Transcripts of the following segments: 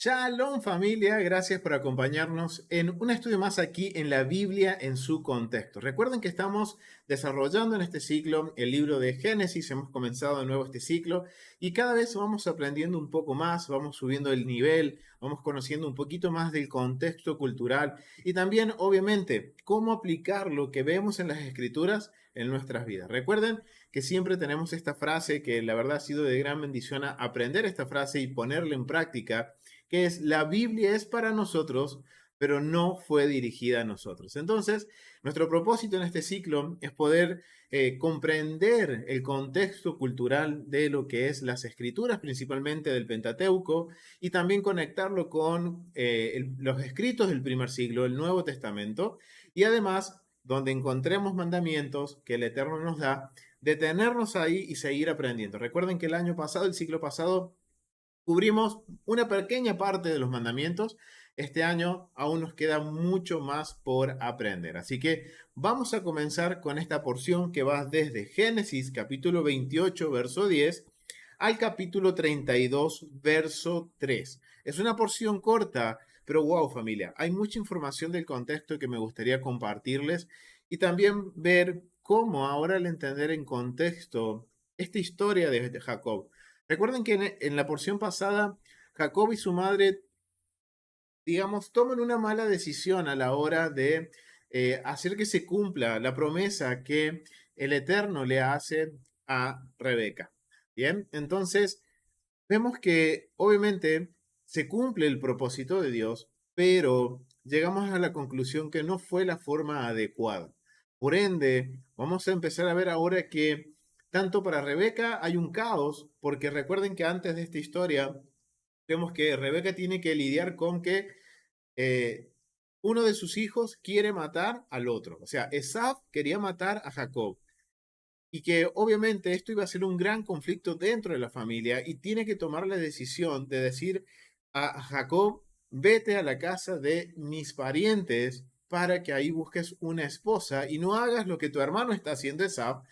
Shalom familia, gracias por acompañarnos en un estudio más aquí en la Biblia en su contexto. Recuerden que estamos desarrollando en este ciclo el libro de Génesis, hemos comenzado de nuevo este ciclo y cada vez vamos aprendiendo un poco más, vamos subiendo el nivel, vamos conociendo un poquito más del contexto cultural y también obviamente cómo aplicar lo que vemos en las escrituras en nuestras vidas. Recuerden que siempre tenemos esta frase que la verdad ha sido de gran bendición aprender esta frase y ponerla en práctica, que es: la Biblia es para nosotros, pero no fue dirigida a nosotros. Entonces, nuestro propósito en este ciclo es poder comprender el contexto cultural de lo que es las escrituras, principalmente del Pentateuco, y también conectarlo con los escritos del primer siglo, el Nuevo Testamento, y además, donde encontremos mandamientos que el Eterno nos da, detenernos ahí y seguir aprendiendo. Recuerden que el año pasado, el ciclo pasado, cubrimos una pequeña parte de los mandamientos. Este año aún nos queda mucho más por aprender. Así que vamos a comenzar con esta porción que va desde Génesis capítulo 28, verso 10, al capítulo 32, verso 3. Es una porción corta, pero wow familia, hay mucha información del contexto que me gustaría compartirles y también ver cómo ahora al entender en contexto esta historia de Jacob. Recuerden que en la porción pasada, Jacob y su madre, digamos, toman una mala decisión a la hora de hacer que se cumpla la promesa que el Eterno le hace a Rebeca. Bien, entonces vemos que obviamente se cumple el propósito de Dios, pero llegamos a la conclusión que no fue la forma adecuada. Por ende, vamos a empezar a ver ahora que tanto para Rebeca hay un caos, porque recuerden que antes de esta historia vemos que Rebeca tiene que lidiar con que eh, uno de sus hijos quiere matar al otro. O sea, Esaf quería matar a Jacob y que obviamente esto iba a ser un gran conflicto dentro de la familia y tiene que tomar la decisión de decir a Jacob: vete a la casa de mis parientes para que ahí busques una esposa y no hagas lo que tu hermano está haciendo, Esaf,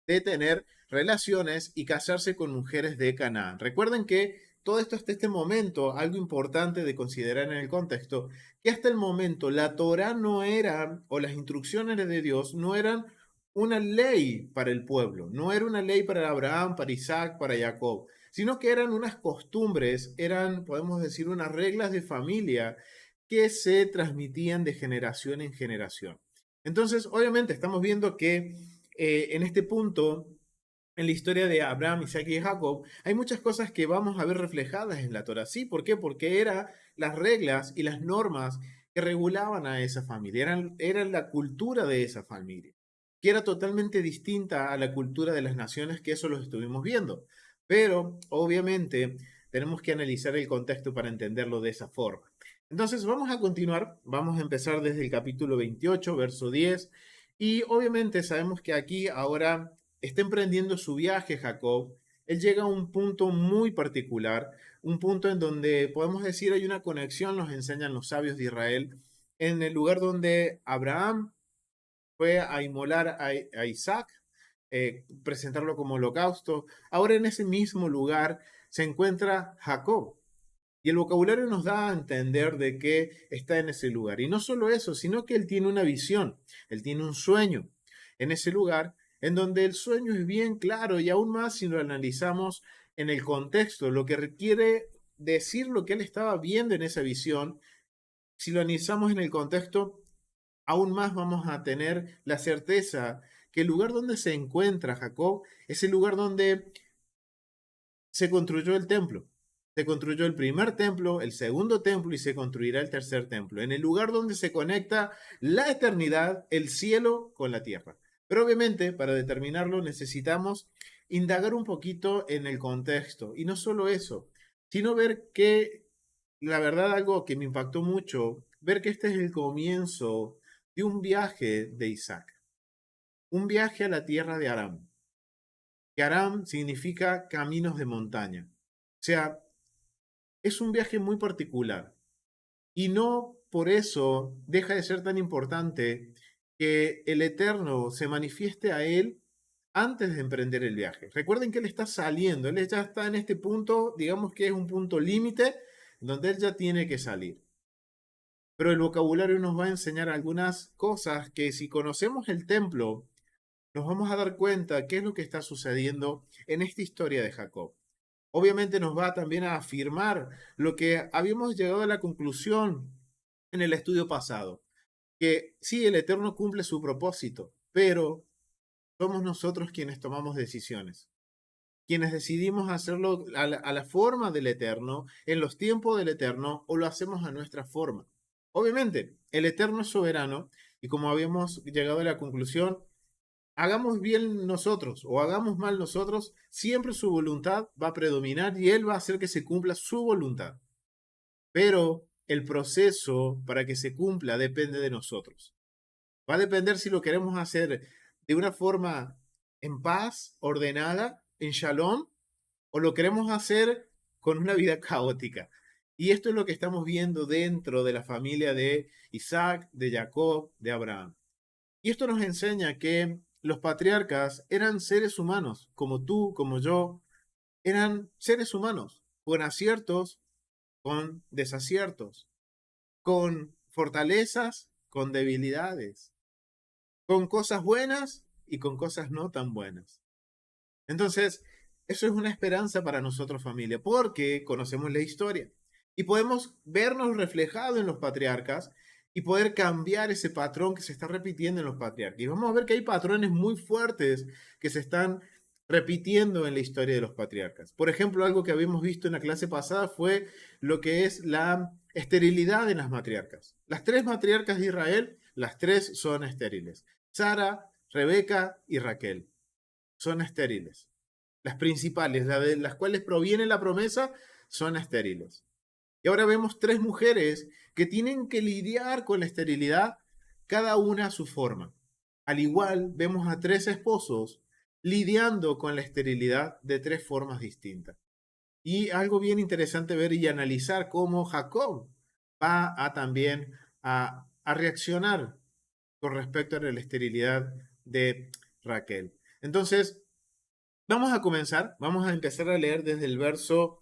de tener relaciones y casarse con mujeres de Canaán. Recuerden que todo esto hasta este momento, algo importante de considerar en el contexto, que hasta el momento la Torá no era, o las instrucciones de Dios no eran una ley para el pueblo, no era una ley para Abraham, para Isaac, para Jacob, sino que eran unas costumbres, eran, podemos decir, unas reglas de familia que se transmitían de generación en generación. Entonces, obviamente, estamos viendo que en este punto, en la historia de Abraham, Isaac y Jacob, hay muchas cosas que vamos a ver reflejadas en la Torah. ¿Sí? ¿Por qué? Porque eran las reglas y las normas que regulaban a esa familia, eran la cultura de esa familia, que era totalmente distinta a la cultura de las naciones, que eso lo estuvimos viendo. Pero, obviamente, tenemos que analizar el contexto para entenderlo de esa forma. Entonces, vamos a continuar, vamos a empezar desde el capítulo 28, verso 10, y obviamente sabemos que aquí ahora está emprendiendo su viaje Jacob. Él llega a un punto muy particular, un punto en donde podemos decir hay una conexión, nos enseñan los sabios de Israel, en el lugar donde Abraham fue a inmolar a Isaac, presentarlo como holocausto. Ahora en ese mismo lugar se encuentra Jacob. Y el vocabulario nos da a entender de que está en ese lugar. Y no solo eso, sino que él tiene una visión, él tiene un sueño en ese lugar, en donde el sueño es bien claro y aún más si lo analizamos en el contexto, lo que requiere decir lo que él estaba viendo en esa visión. Si lo analizamos en el contexto, aún más vamos a tener la certeza que el lugar donde se encuentra Jacob es el lugar donde se construyó el templo. Se construyó el primer templo, el segundo templo y se construirá el tercer templo, en el lugar donde se conecta la eternidad, el cielo con la tierra. Pero obviamente, para determinarlo necesitamos indagar un poquito en el contexto. Y no solo eso, sino ver que, la verdad, algo que me impactó mucho, ver que este es el comienzo de un viaje de Isaac, un viaje a la tierra de Aram, que Aram significa caminos de montaña. O sea, es un viaje muy particular y no por eso deja de ser tan importante que el Eterno se manifieste a él antes de emprender el viaje. Recuerden que él está saliendo, él ya está en este punto, digamos que es un punto límite donde él ya tiene que salir. Pero el vocabulario nos va a enseñar algunas cosas que si conocemos el templo, nos vamos a dar cuenta qué es lo que está sucediendo en esta historia de Jacob. Obviamente nos va también a afirmar lo que habíamos llegado a la conclusión en el estudio pasado, que sí, el Eterno cumple su propósito, pero somos nosotros quienes tomamos decisiones, quienes decidimos hacerlo a la forma del Eterno, en los tiempos del Eterno, o lo hacemos a nuestra forma. Obviamente, el Eterno es soberano y como habíamos llegado a la conclusión, hagamos bien nosotros o hagamos mal nosotros, siempre su voluntad va a predominar y Él va a hacer que se cumpla su voluntad. Pero el proceso para que se cumpla depende de nosotros. Va a depender si lo queremos hacer de una forma en paz, ordenada, en shalom, o lo queremos hacer con una vida caótica. Y esto es lo que estamos viendo dentro de la familia de Isaac, de Jacob, de Abraham. Y esto nos enseña que los patriarcas eran seres humanos, como tú, como yo, eran seres humanos, con aciertos, con desaciertos, con fortalezas, con debilidades, con cosas buenas y con cosas no tan buenas. Entonces, eso es una esperanza para nosotros familia, porque conocemos la historia y podemos vernos reflejados en los patriarcas y poder cambiar ese patrón que se está repitiendo en los patriarcas. Y vamos a ver que hay patrones muy fuertes que se están repitiendo en la historia de los patriarcas. Por ejemplo, algo que habíamos visto en la clase pasada fue lo que es la esterilidad en las matriarcas. Las tres matriarcas de Israel, las tres son estériles. Sara, Rebeca y Raquel son estériles. Las principales, de las cuales proviene la promesa, son estériles. Y ahora vemos tres mujeres que tienen que lidiar con la esterilidad, cada una a su forma. Al igual, vemos a tres esposos lidiando con la esterilidad de tres formas distintas. Y algo bien interesante ver y analizar cómo Jacob va a también a reaccionar con respecto a la esterilidad de Raquel. Entonces, vamos a comenzar, vamos a leer desde el verso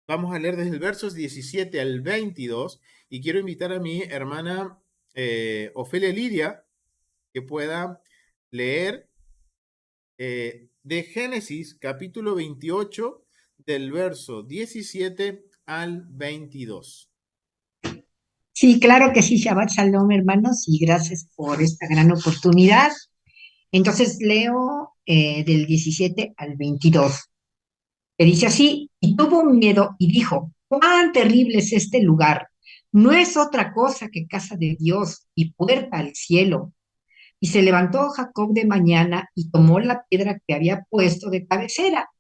17 al 22 y quiero invitar a mi hermana Ofelia Lidia que pueda leer de Génesis capítulo 28 del verso 17 al 22. Sí, claro que sí, Shabbat Shalom, hermanos, y gracias por esta gran oportunidad. Entonces leo del 17 al 22, que dice así, y tuvo miedo y dijo, cuán terrible es este lugar. No es otra cosa que casa de Dios y puerta al cielo. Y se levantó Jacob de mañana y tomó la piedra que había puesto de cabecera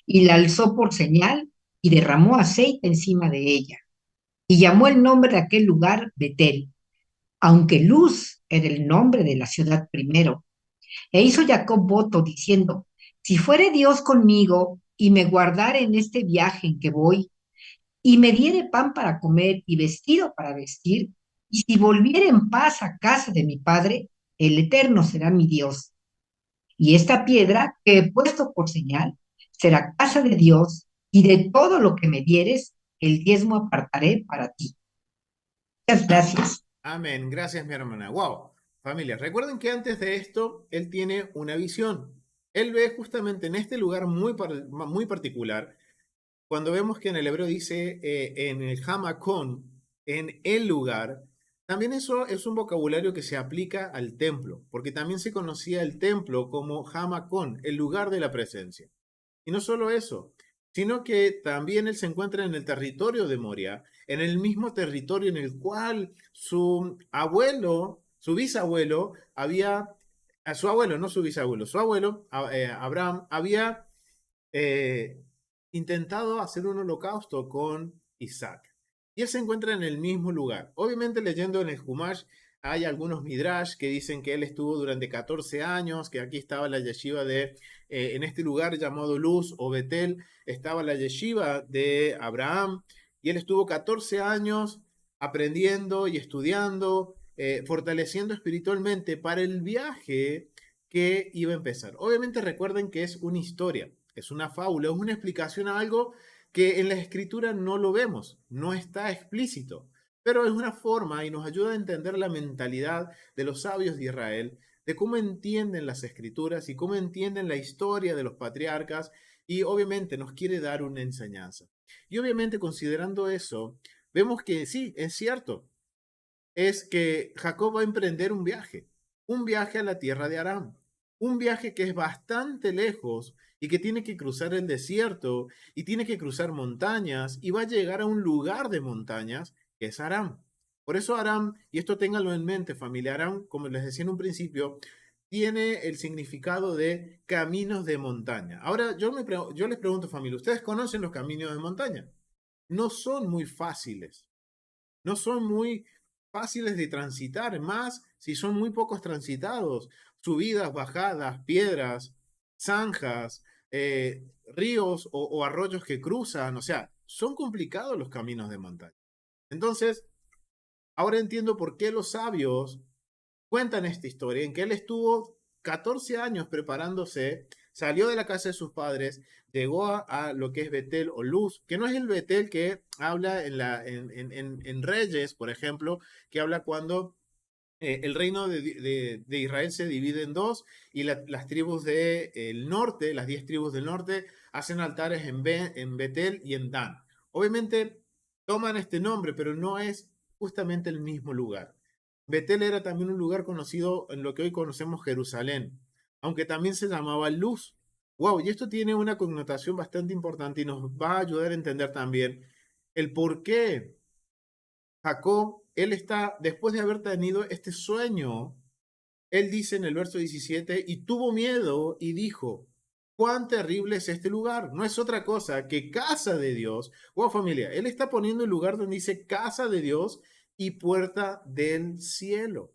y la alzó por señal y derramó aceite encima de ella. Y llamó el nombre de aquel lugar Betel, aunque Luz era el nombre de la ciudad primero. E hizo Jacob voto diciendo, si fuere Dios conmigo y me guardare en este viaje en que voy, y me diere pan para comer y vestido para vestir, y si volviere en paz a casa de mi padre, el Eterno será mi Dios. Y esta piedra que he puesto por señal será casa de Dios, y de todo lo que me dieres, el diezmo apartaré para ti. Muchas gracias. Amén. Gracias, mi hermana. Wow. Familia, recuerden que antes de esto, él tiene una visión. Él ve justamente en este lugar muy particular, cuando vemos que en el hebreo dice en el Hamakon, en el lugar, también eso es un vocabulario que se aplica al templo, porque también se conocía el templo como Hamakon, el lugar de la presencia. Y no solo eso, sino que también él se encuentra en el territorio de Moria, en el mismo territorio en el cual su abuelo, su bisabuelo, a su abuelo, no su bisabuelo, su abuelo, Abraham, había eh, intentado hacer un holocausto con Isaac. Y él se encuentra en el mismo lugar. Obviamente leyendo en el Humash hay algunos midrash que dicen que él estuvo durante 14 años, que aquí estaba la yeshiva en este lugar llamado Luz o Betel, estaba la yeshiva de Abraham, y él estuvo 14 años aprendiendo y estudiando, fortaleciendo espiritualmente para el viaje que iba a empezar. Obviamente recuerden que es una historia, es una fábula, es una explicación a algo que en la escritura no lo vemos, no está explícito, pero es una forma y nos ayuda a entender la mentalidad de los sabios de Israel, de cómo entienden las escrituras y cómo entienden la historia de los patriarcas y obviamente nos quiere dar una enseñanza. Y obviamente considerando eso, vemos que sí, es cierto, es que Jacob va a emprender un viaje a la tierra de Aram, un viaje que es bastante lejos y que tiene que cruzar el desierto y tiene que cruzar montañas y va a llegar a un lugar de montañas que es Aram. Por eso Aram, y esto ténganlo en mente familia, Aram, como les decía en un principio, tiene el significado de caminos de montaña. Ahora, yo les pregunto familia, ¿ustedes conocen los caminos de montaña? No son muy fáciles, no son muy fáciles de transitar, más si son muy pocos transitados, subidas, bajadas, piedras, zanjas, ríos o arroyos que cruzan, o sea, son complicados los caminos de montaña. Entonces, ahora entiendo por qué los sabios cuentan esta historia, en que él estuvo 14 años preparándose, salió de la casa de sus padres, llegó a lo que es Betel o Luz, que no es el Betel que habla en Reyes, por ejemplo, que habla cuando el reino de Israel se divide en dos y las tribus del norte, las 10 tribus del norte, hacen altares en Betel y en Dan. Obviamente toman este nombre, pero no es justamente el mismo lugar. Betel era también un lugar conocido en lo que hoy conocemos Jerusalén, aunque también se llamaba Luz. Wow, y esto tiene una connotación bastante importante y nos va a ayudar a entender también el por qué Jacob, él está, después de haber tenido este sueño, él dice en el verso 17, y tuvo miedo y dijo, cuán terrible es este lugar. No es otra cosa que casa de Dios. Wow, familia, él está poniendo el lugar donde dice casa de Dios y puerta del cielo.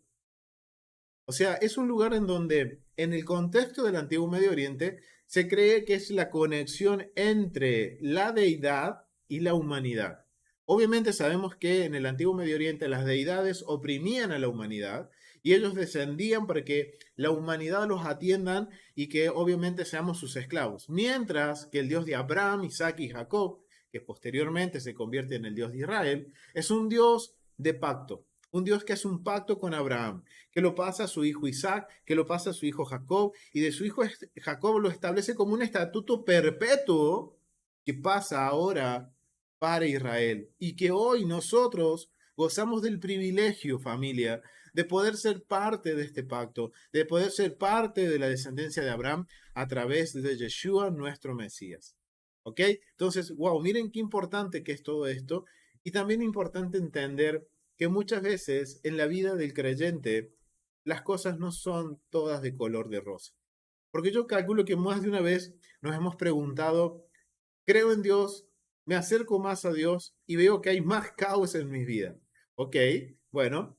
O sea, es un lugar en donde, en el contexto del antiguo Medio Oriente, se cree que es la conexión entre la deidad y la humanidad. Obviamente sabemos que en el antiguo Medio Oriente las deidades oprimían a la humanidad y ellos descendían para que la humanidad los atiendan y que obviamente seamos sus esclavos. Mientras que el Dios de Abraham, Isaac y Jacob, que posteriormente se convierte en el Dios de Israel, es un Dios de pacto. Un Dios que hace un pacto con Abraham, que lo pasa a su hijo Isaac, que lo pasa a su hijo Jacob, y de su hijo Jacob lo establece como un estatuto perpetuo que pasa ahora para Israel. Y que hoy nosotros gozamos del privilegio, familia, de poder ser parte de este pacto, de poder ser parte de la descendencia de Abraham a través de Yeshua, nuestro Mesías. ¿Ok? Entonces, wow, miren qué importante que es todo esto. Y también importante entender que muchas veces en la vida del creyente las cosas no son todas de color de rosa. Porque yo calculo que más de una vez nos hemos preguntado, creo en Dios, me acerco más a Dios y veo que hay más caos en mi vida. Ok, bueno,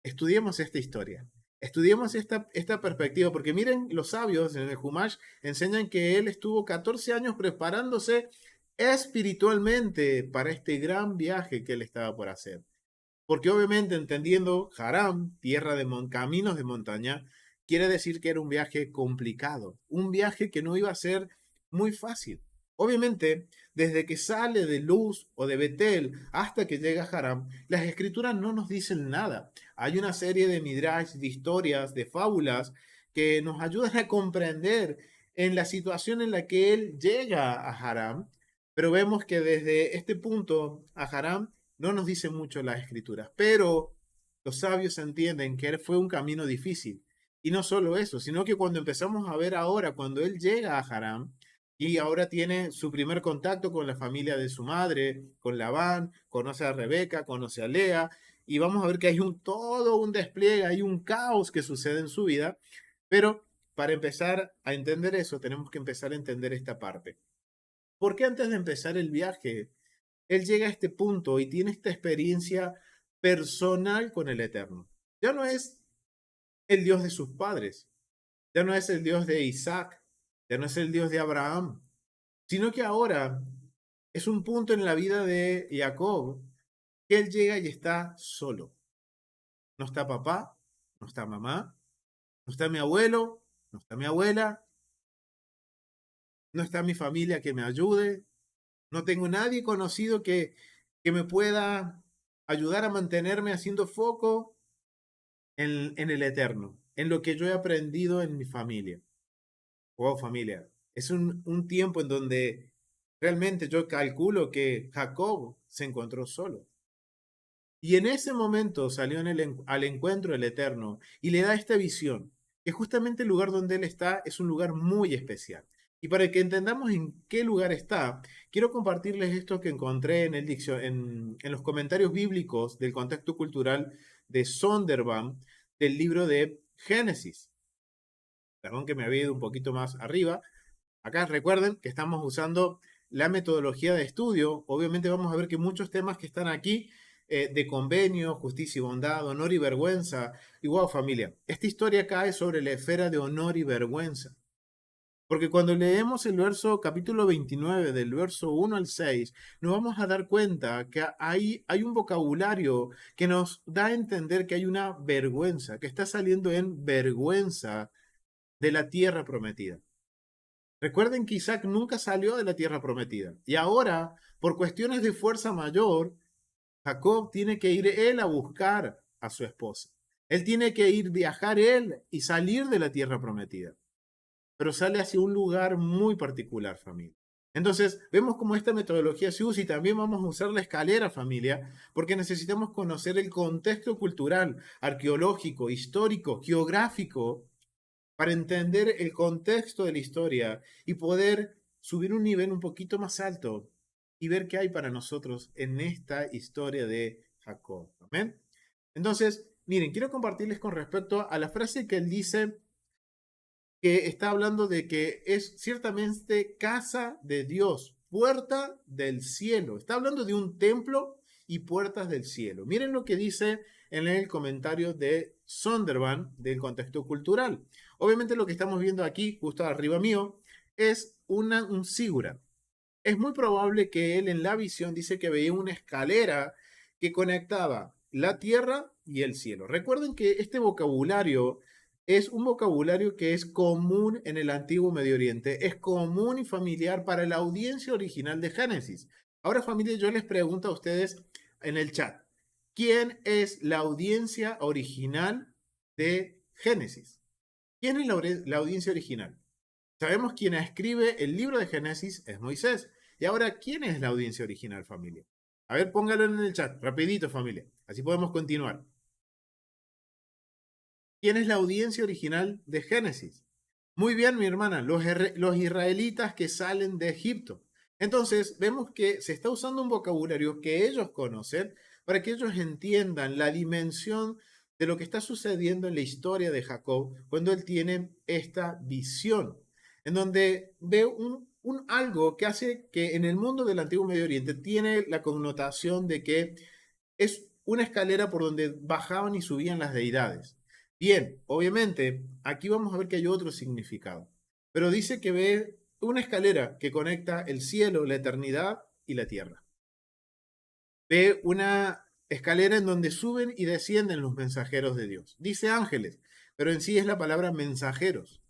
estudiemos esta historia. Estudiemos esta perspectiva, porque miren, los sabios en el Humash enseñan que él estuvo 14 años preparándose espiritualmente para este gran viaje que él estaba por hacer. Porque obviamente entendiendo Haram, tierra de caminos de montaña, quiere decir que era un viaje complicado, un viaje que no iba a ser muy fácil. Obviamente, desde que sale de Luz o de Betel hasta que llega a Haram, las escrituras no nos dicen nada. Hay una serie de midrash, de historias, de fábulas que nos ayudan a comprender en la situación en la que él llega a Haram, pero vemos que desde este punto a Haram no nos dice mucho las escrituras, pero los sabios entienden que fue un camino difícil. Y no solo eso, sino que cuando empezamos a ver ahora, cuando él llega a Haram y ahora tiene su primer contacto con la familia de su madre, con Labán, conoce a Rebeca, conoce a Lea, y vamos a ver que hay todo un despliegue, hay un caos que sucede en su vida, pero para empezar a entender eso, tenemos que empezar a entender esta parte. ¿Por qué antes de empezar el viaje él llega a este punto y tiene esta experiencia personal con el Eterno? Ya no es el Dios de sus padres, ya no es el Dios de Isaac, ya no es el Dios de Abraham, sino que ahora es un punto en la vida de Jacob que él llega y está solo. No está papá, no está mamá, no está mi abuelo, no está mi abuela, no está mi familia que me ayude, No tengo nadie conocido que me pueda ayudar a mantenerme haciendo foco en el eterno, en lo que yo he aprendido en mi familia. Wow, familia. Es un tiempo en donde realmente yo calculo que Jacob se encontró solo. Y en ese momento salió al encuentro del Eterno y le da esta visión, que justamente el lugar donde él está es un lugar muy especial. Y para que entendamos en qué lugar está, quiero compartirles esto que encontré en los comentarios bíblicos del contexto cultural de Sonderbaum del libro de Génesis. Perdón que me había ido un poquito más arriba. Acá recuerden que estamos usando la metodología de estudio. Obviamente vamos a ver que muchos temas que están aquí, de convenio, justicia y bondad, honor y vergüenza, igual familia, esta historia cae sobre la esfera de honor y vergüenza. Porque cuando leemos el verso capítulo 29, del verso 1 al 6, nos vamos a dar cuenta que hay un vocabulario que nos da a entender que hay una vergüenza, que está saliendo en vergüenza de la tierra prometida. Recuerden que Isaac nunca salió de la tierra prometida. Y ahora, por cuestiones de fuerza mayor, Jacob tiene que ir él a buscar a su esposa. Él tiene que ir, viajar él y salir de la tierra prometida. Pero sale hacia un lugar muy particular, familia. Entonces, vemos cómo esta metodología se usa y también vamos a usar la escalera, familia, porque necesitamos conocer el contexto cultural, arqueológico, histórico, geográfico para entender el contexto de la historia y poder subir un nivel un poquito más alto y ver qué hay para nosotros en esta historia de Jacob. ¿Amén? Entonces, miren, quiero compartirles con respecto a la frase que él dice, que está hablando de que es ciertamente casa de Dios, puerta del cielo. Está hablando de un templo y puertas del cielo. Miren lo que dice en el comentario de Sondervan del contexto cultural. Obviamente lo que estamos viendo aquí, justo arriba mío, es un sigura. Es muy probable que él en la visión dice que veía una escalera que conectaba la tierra y el cielo. Recuerden que este vocabulario es un vocabulario que es común en el antiguo Medio Oriente, es común y familiar para la audiencia original de Génesis. Ahora, familia, yo les pregunto a ustedes en el chat, ¿quién es la audiencia original de Génesis? ¿Quién es la audiencia original? Sabemos quién escribe el libro de Génesis es Moisés. Y ahora, ¿quién es la audiencia original, familia? A ver, póngalo en el chat, rapidito, familia. Así podemos continuar. ¿Quién es la audiencia original de Génesis? Muy bien, mi hermana, los israelitas que salen de Egipto. Entonces, vemos que se está usando un vocabulario que ellos conocen para que ellos entiendan la dimensión de lo que está sucediendo en la historia de Jacob cuando él tiene esta visión, en donde ve algo que hace que en el mundo del Antiguo Medio Oriente tiene la connotación de que es una escalera por donde bajaban y subían las deidades. Bien, obviamente, aquí vamos a ver que hay otro significado, pero dice que ve una escalera que conecta el cielo, la eternidad y la tierra. Ve una escalera en donde suben y descienden los mensajeros de Dios. Dice ángeles, pero en sí es la palabra mensajeros,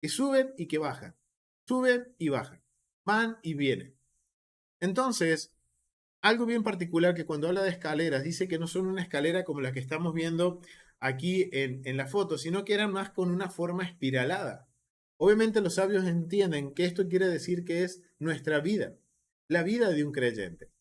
que suben y que bajan, suben y bajan, van y vienen. Entonces, algo bien particular que cuando habla de escaleras, dice que no son una escalera como la que estamos viendo aquí en la foto, sino que eran más con una forma espiralada. Obviamente los sabios entienden que esto quiere decir que es nuestra vida, la vida de un creyente,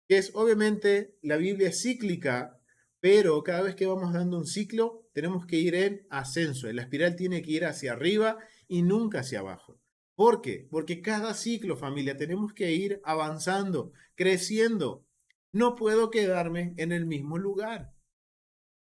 que es obviamente la Biblia es cíclica, pero cada vez que vamos dando un ciclo tenemos que ir en ascenso, la espiral tiene que ir hacia arriba y nunca hacia abajo. ¿Por qué? Porque cada ciclo, familia, tenemos que ir avanzando, creciendo. No puedo quedarme en el mismo lugar.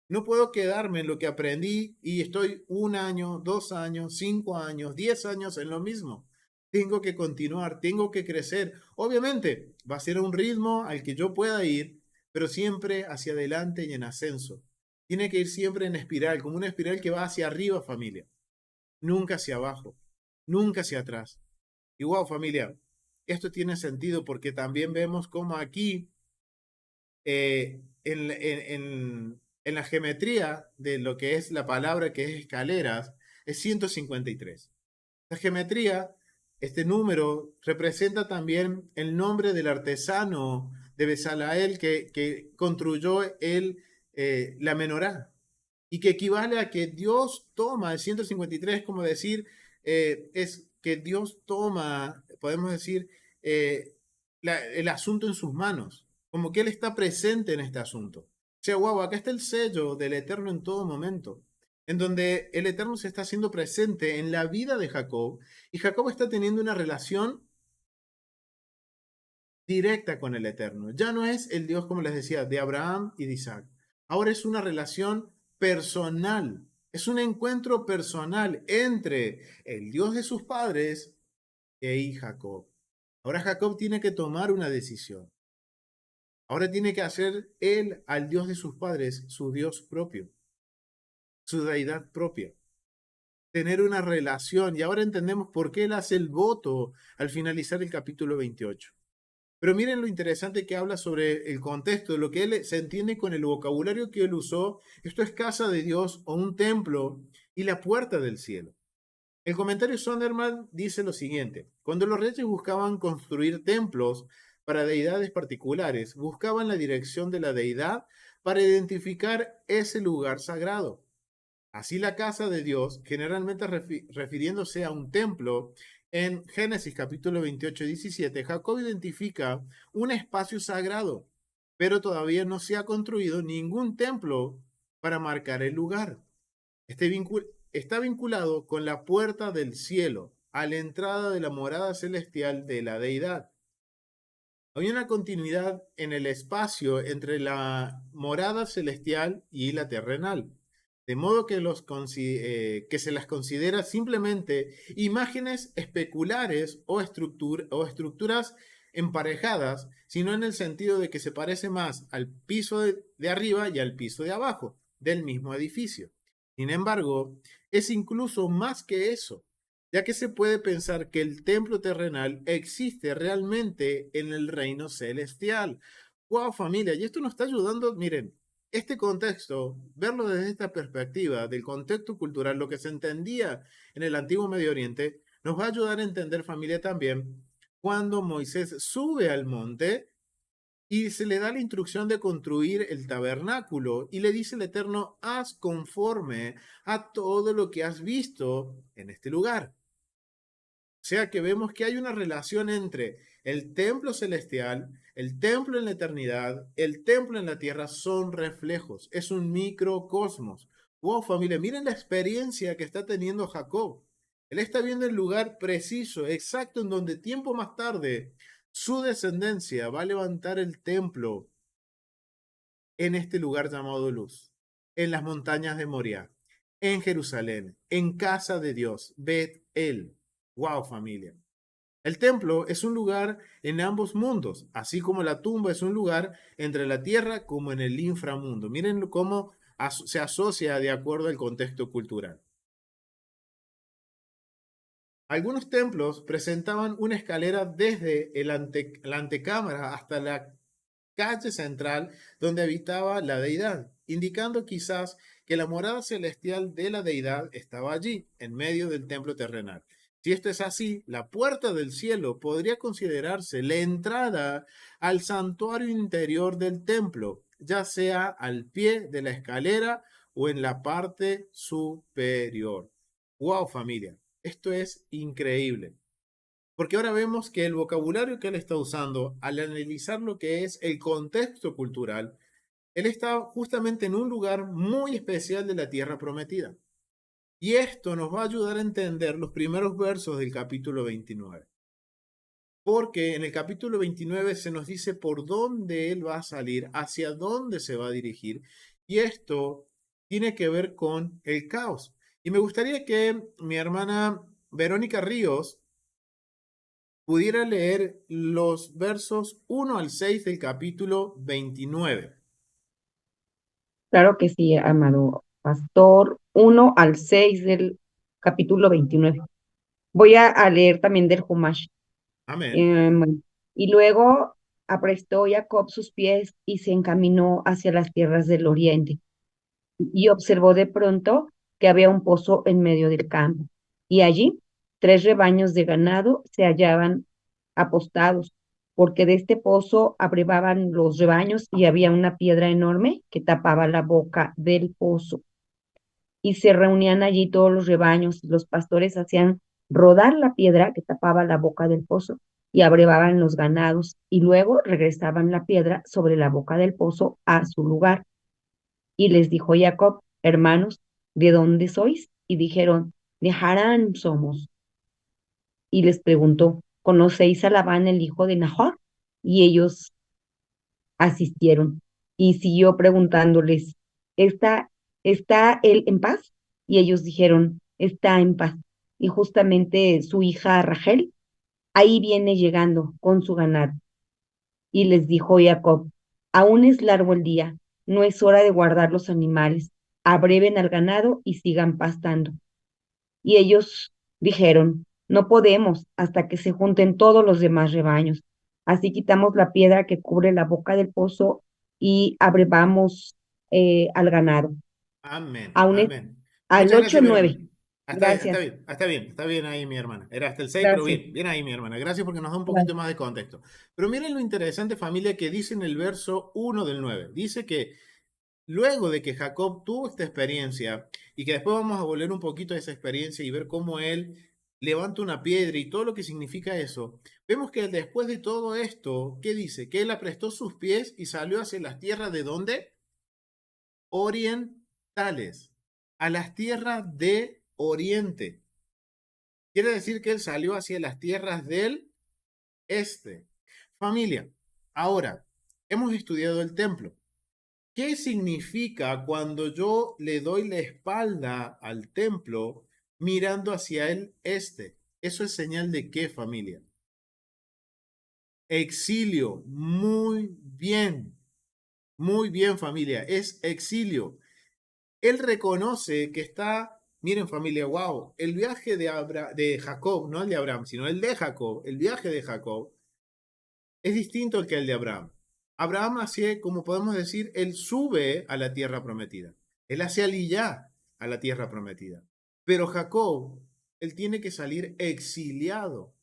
No puedo quedarme en lo que aprendí y estoy 1 año, 2 años, 5 años, 10 años en lo mismo. Tengo que continuar, tengo que crecer. Obviamente, va a ser a un ritmo al que yo pueda ir, pero siempre hacia adelante y en ascenso. Tiene que ir siempre en espiral, como una espiral que va hacia arriba, familia. Nunca hacia abajo, nunca hacia atrás. Igual, familia, esto tiene sentido porque también vemos cómo aquí en la geometría de lo que es la palabra que es escaleras, es 153. La geometría este número representa también el nombre del artesano de Bezaleel que construyó la menorá y que equivale a que Dios toma, el 153 como decir, es que Dios toma, podemos decir, eh, el asunto en sus manos, como que Él está presente en este asunto. O sea, wow, acá está el sello del Eterno en todo momento, en donde el Eterno se está haciendo presente en la vida de Jacob y Jacob está teniendo una relación directa con el Eterno. Ya no es el Dios, como les decía, de Abraham y de Isaac. Ahora es una relación personal. Es un encuentro personal entre el Dios de sus padres y Jacob. Ahora Jacob tiene que tomar una decisión. Ahora tiene que hacer él al Dios de sus padres su Dios propio, su deidad propia. Tener una relación. Y ahora entendemos por qué él hace el voto al finalizar el capítulo 28. Pero miren lo interesante que habla sobre el contexto, de lo que él se entiende con el vocabulario que él usó. Esto es casa de Dios o un templo y la puerta del cielo. El comentario Sonderman dice lo siguiente: cuando los reyes buscaban construir templos para deidades particulares, buscaban la dirección de la deidad para identificar ese lugar sagrado. Así la casa de Dios, generalmente refiriéndose a un templo, en Génesis capítulo 28 y 17, Jacob identifica un espacio sagrado, pero todavía no se ha construido ningún templo para marcar el lugar. Está vinculado con la puerta del cielo, a la entrada de la morada celestial de la deidad. Hay una continuidad en el espacio entre la morada celestial y la terrenal, de modo que se las considera simplemente imágenes especulares o estructuras emparejadas, sino en el sentido de que se parece más al piso de arriba y al piso de abajo del mismo edificio. Sin embargo, es incluso más que eso, ya que se puede pensar que el templo terrenal existe realmente en el reino celestial. ¡Wow, familia! Y esto nos está ayudando, miren, este contexto, verlo desde esta perspectiva del contexto cultural, lo que se entendía en el antiguo Medio Oriente, nos va a ayudar a entender, familia, también cuando Moisés sube al monte y se le da la instrucción de construir el tabernáculo y le dice el Eterno: haz conforme a todo lo que has visto en este lugar. O sea que vemos que hay una relación entre el templo celestial, el templo en la eternidad, el templo en la tierra, son reflejos, es un microcosmos. Wow, familia, miren la experiencia que está teniendo Jacob. Él está viendo el lugar preciso, exacto, en donde tiempo más tarde su descendencia va a levantar el templo en este lugar llamado Luz, en las montañas de Moriah, en Jerusalén, en casa de Dios, Bet-El. Wow, familia. El templo es un lugar en ambos mundos, así como la tumba es un lugar entre la tierra como en el inframundo. Miren cómo se asocia de acuerdo al contexto cultural. Algunos templos presentaban una escalera desde la antecámara hasta la calle central donde habitaba la deidad, indicando quizás que la morada celestial de la deidad estaba allí, en medio del templo terrenal. Si esto es así, la puerta del cielo podría considerarse la entrada al santuario interior del templo, ya sea al pie de la escalera o en la parte superior. ¡Wow, familia! Esto es increíble. Porque ahora vemos que el vocabulario que él está usando, al analizar lo que es el contexto cultural, él está justamente en un lugar muy especial de la tierra prometida. Y esto nos va a ayudar a entender los primeros versos del capítulo 29. Porque en el capítulo 29 se nos dice por dónde él va a salir, hacia dónde se va a dirigir. Y esto tiene que ver con el caos. Y me gustaría que mi hermana Verónica Ríos pudiera leer los versos 1 al 6 del capítulo 29. Claro que sí, amado pastor, 1 al 6 del capítulo 29. Voy a leer también del Humash. Amén. Bueno, y luego aprestó Jacob sus pies y se encaminó hacia las tierras del oriente. Y observó de pronto que había un pozo en medio del campo. Y allí 3 rebaños de ganado se hallaban apostados, porque de este pozo abrevaban los rebaños y había una piedra enorme que tapaba la boca del pozo. Y se reunían allí todos los rebaños y los pastores hacían rodar la piedra que tapaba la boca del pozo y abrevaban los ganados y luego regresaban la piedra sobre la boca del pozo a su lugar. Y les dijo Jacob: hermanos, ¿de dónde sois? Y dijeron: de Harán somos. Y les preguntó: ¿conocéis a Labán, el hijo de Nahor? Y ellos asistieron. Y siguió preguntándoles: ¿está, está él en paz? Y ellos dijeron: está en paz. Y justamente su hija Rachel ahí viene llegando con su ganado. Y les dijo Jacob: aún es largo el día, no es hora de guardar los animales, abreven al ganado y sigan pastando. Y ellos dijeron: no podemos hasta que se junten todos los demás rebaños. Así quitamos la piedra que cubre la boca del pozo y abrevamos al ganado. Amén, Aún es amén. al Muchas 8 gracias, mi nueve. hermana. Está Gracias, bien, está bien, está bien ahí, mi hermana. Era hasta el 6, pero gracias. bien, bien ahí, mi hermana. Gracias porque nos da un poquito Gracias. más de contexto. Pero miren lo interesante, familia, que dice en el verso 1 del 9. Dice que luego de que Jacob tuvo esta experiencia, y que después vamos a volver un poquito a esa experiencia y ver cómo él levanta una piedra y todo lo que significa eso, vemos que después de todo esto, ¿qué dice? Que él aprestó sus pies y salió hacia las tierras de ¿dónde? Orientales, a las tierras de Oriente. Quiere decir que él salió hacia las tierras del este. Familia, ahora, hemos estudiado el templo. ¿Qué significa cuando yo le doy la espalda al templo mirando hacia el este? ¿Eso es señal de qué, familia? Exilio. Muy bien, familia. Es exilio. Él reconoce que está, miren familia, wow, el viaje de Jacob, no el de Abraham, sino el de Jacob, el viaje de Jacob es distinto al que el de Abraham. Abraham hace, como podemos decir, él sube a la tierra prometida. Él hace aliyá a la tierra prometida. Pero Jacob, él tiene que salir exiliado.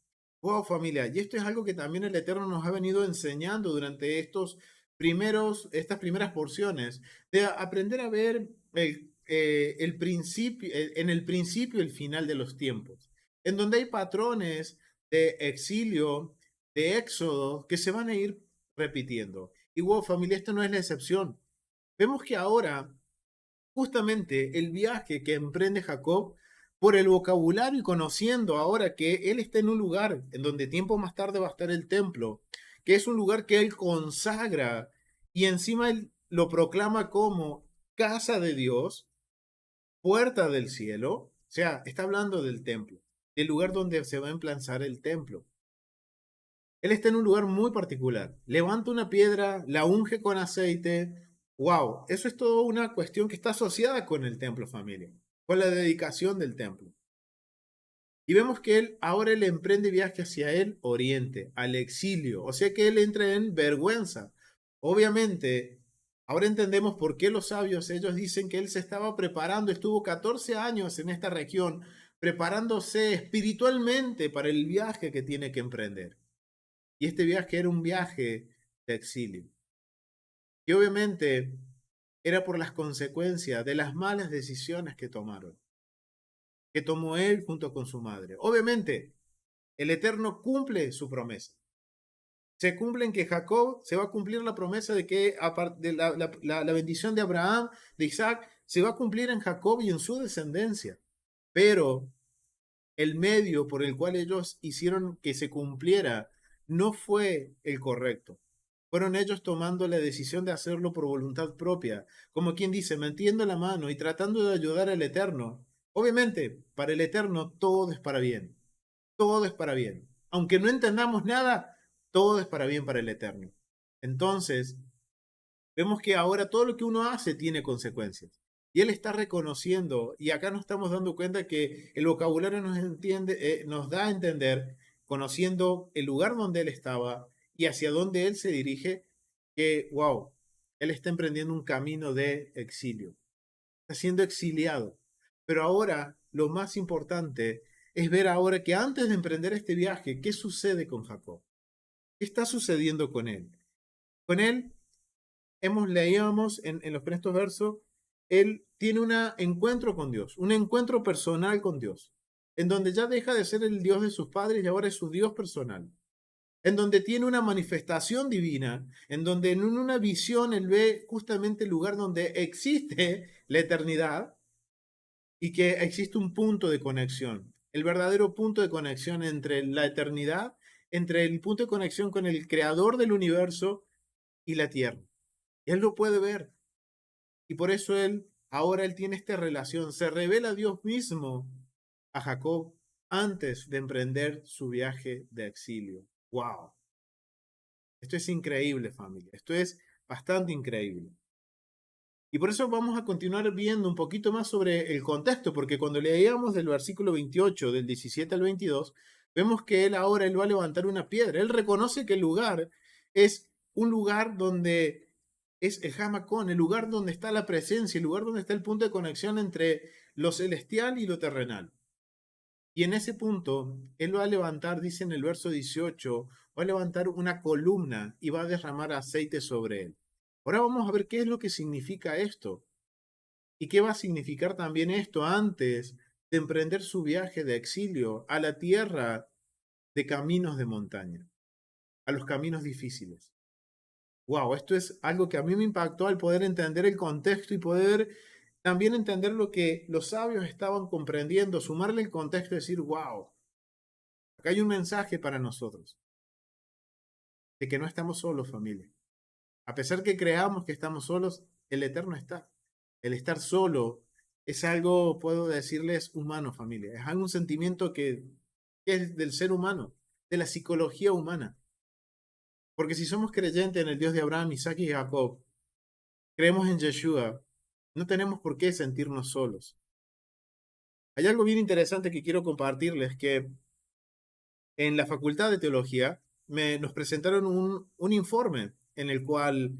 Wow, familia, y esto es algo que también el Eterno nos ha venido enseñando durante estas primeras porciones, de aprender a ver el principio, en el principio y el final de los tiempos, en donde hay patrones de exilio, de éxodo, que se van a ir repitiendo. Y wow, familia, esto no es la excepción. Vemos que ahora, justamente el viaje que emprende Jacob, por el vocabulario y conociendo ahora que él está en un lugar en donde tiempo más tarde va a estar el templo, que es un lugar que él consagra y encima él lo proclama como casa de Dios, puerta del cielo, o sea, está hablando del templo, del lugar donde se va a emplazar el templo. Él está en un lugar muy particular. Levanta una piedra, la unge con aceite. Wow, eso es toda una cuestión que está asociada con el templo, familia, con la dedicación del templo. Y vemos que él ahora él emprende viaje hacia el oriente, al exilio. O sea que él entra en vergüenza. Obviamente, ahora entendemos por qué los sabios, ellos dicen que él se estaba preparando, estuvo 14 años en esta región, preparándose espiritualmente para el viaje que tiene que emprender. Y este viaje era un viaje de exilio. Y obviamente era por las consecuencias de las malas decisiones que tomaron, que tomó él junto con su madre. Obviamente, el Eterno cumple su promesa. Se cumple en que Jacob se va a cumplir la promesa de que de la bendición de Abraham, de Isaac, se va a cumplir en Jacob y en su descendencia. Pero el medio por el cual ellos hicieron que se cumpliera no fue el correcto. Fueron ellos tomando la decisión de hacerlo por voluntad propia, como quien dice, metiendo la mano y tratando de ayudar al Eterno. Obviamente, para el Eterno todo es para bien, todo es para bien. Aunque no entendamos nada, todo es para bien para el Eterno. Entonces, vemos que ahora todo lo que uno hace tiene consecuencias. Y él está reconociendo, y acá nos estamos dando cuenta que el vocabulario nos da a entender, conociendo el lugar donde él estaba y hacia dónde él se dirige, que, wow, él está emprendiendo un camino de exilio, está siendo exiliado. Pero ahora lo más importante es ver ahora que antes de emprender este viaje, ¿qué sucede con Jacob? ¿Qué está sucediendo con él? Con él, leíamos en los estos versos, él tiene un encuentro con Dios, un encuentro personal con Dios, en donde ya deja de ser el Dios de sus padres y ahora es su Dios personal, en donde tiene una manifestación divina, en donde en una visión él ve justamente el lugar donde existe la eternidad y que existe un punto de conexión, el verdadero punto de conexión entre la eternidad, entre el punto de conexión con el creador del universo y la tierra. Él lo puede ver y por eso ahora él tiene esta relación, se revela a Dios mismo a Jacob antes de emprender su viaje de exilio. ¡Wow! Esto es increíble, familia. Esto es bastante increíble. Y por eso vamos a continuar viendo un poquito más sobre el contexto, porque cuando leíamos del versículo 28, del 17 al 22, vemos que él va a levantar una piedra. Él reconoce que el lugar es un lugar donde es el Hamacón, el lugar donde está la presencia, el lugar donde está el punto de conexión entre lo celestial y lo terrenal. Y en ese punto, él va a levantar, dice en el verso 18, va a levantar una columna y va a derramar aceite sobre él. Ahora vamos a ver qué es lo que significa esto y qué va a significar también esto antes de emprender su viaje de exilio a la tierra de caminos de montaña, a los caminos difíciles. Wow, esto es algo que a mí me impactó al poder entender el contexto y poder también entender lo que los sabios estaban comprendiendo, sumarle el contexto y decir, wow, acá hay un mensaje para nosotros, de que no estamos solos, familia. A pesar que creamos que estamos solos, el Eterno está. El estar solo es algo, puedo decirles, humano, familia. Es algún sentimiento que es del ser humano, de la psicología humana. Porque si somos creyentes en el Dios de Abraham, Isaac y Jacob, creemos en Yeshua, no tenemos por qué sentirnos solos. Hay algo bien interesante que quiero compartirles, que en la Facultad de Teología nos presentaron un informe en el cual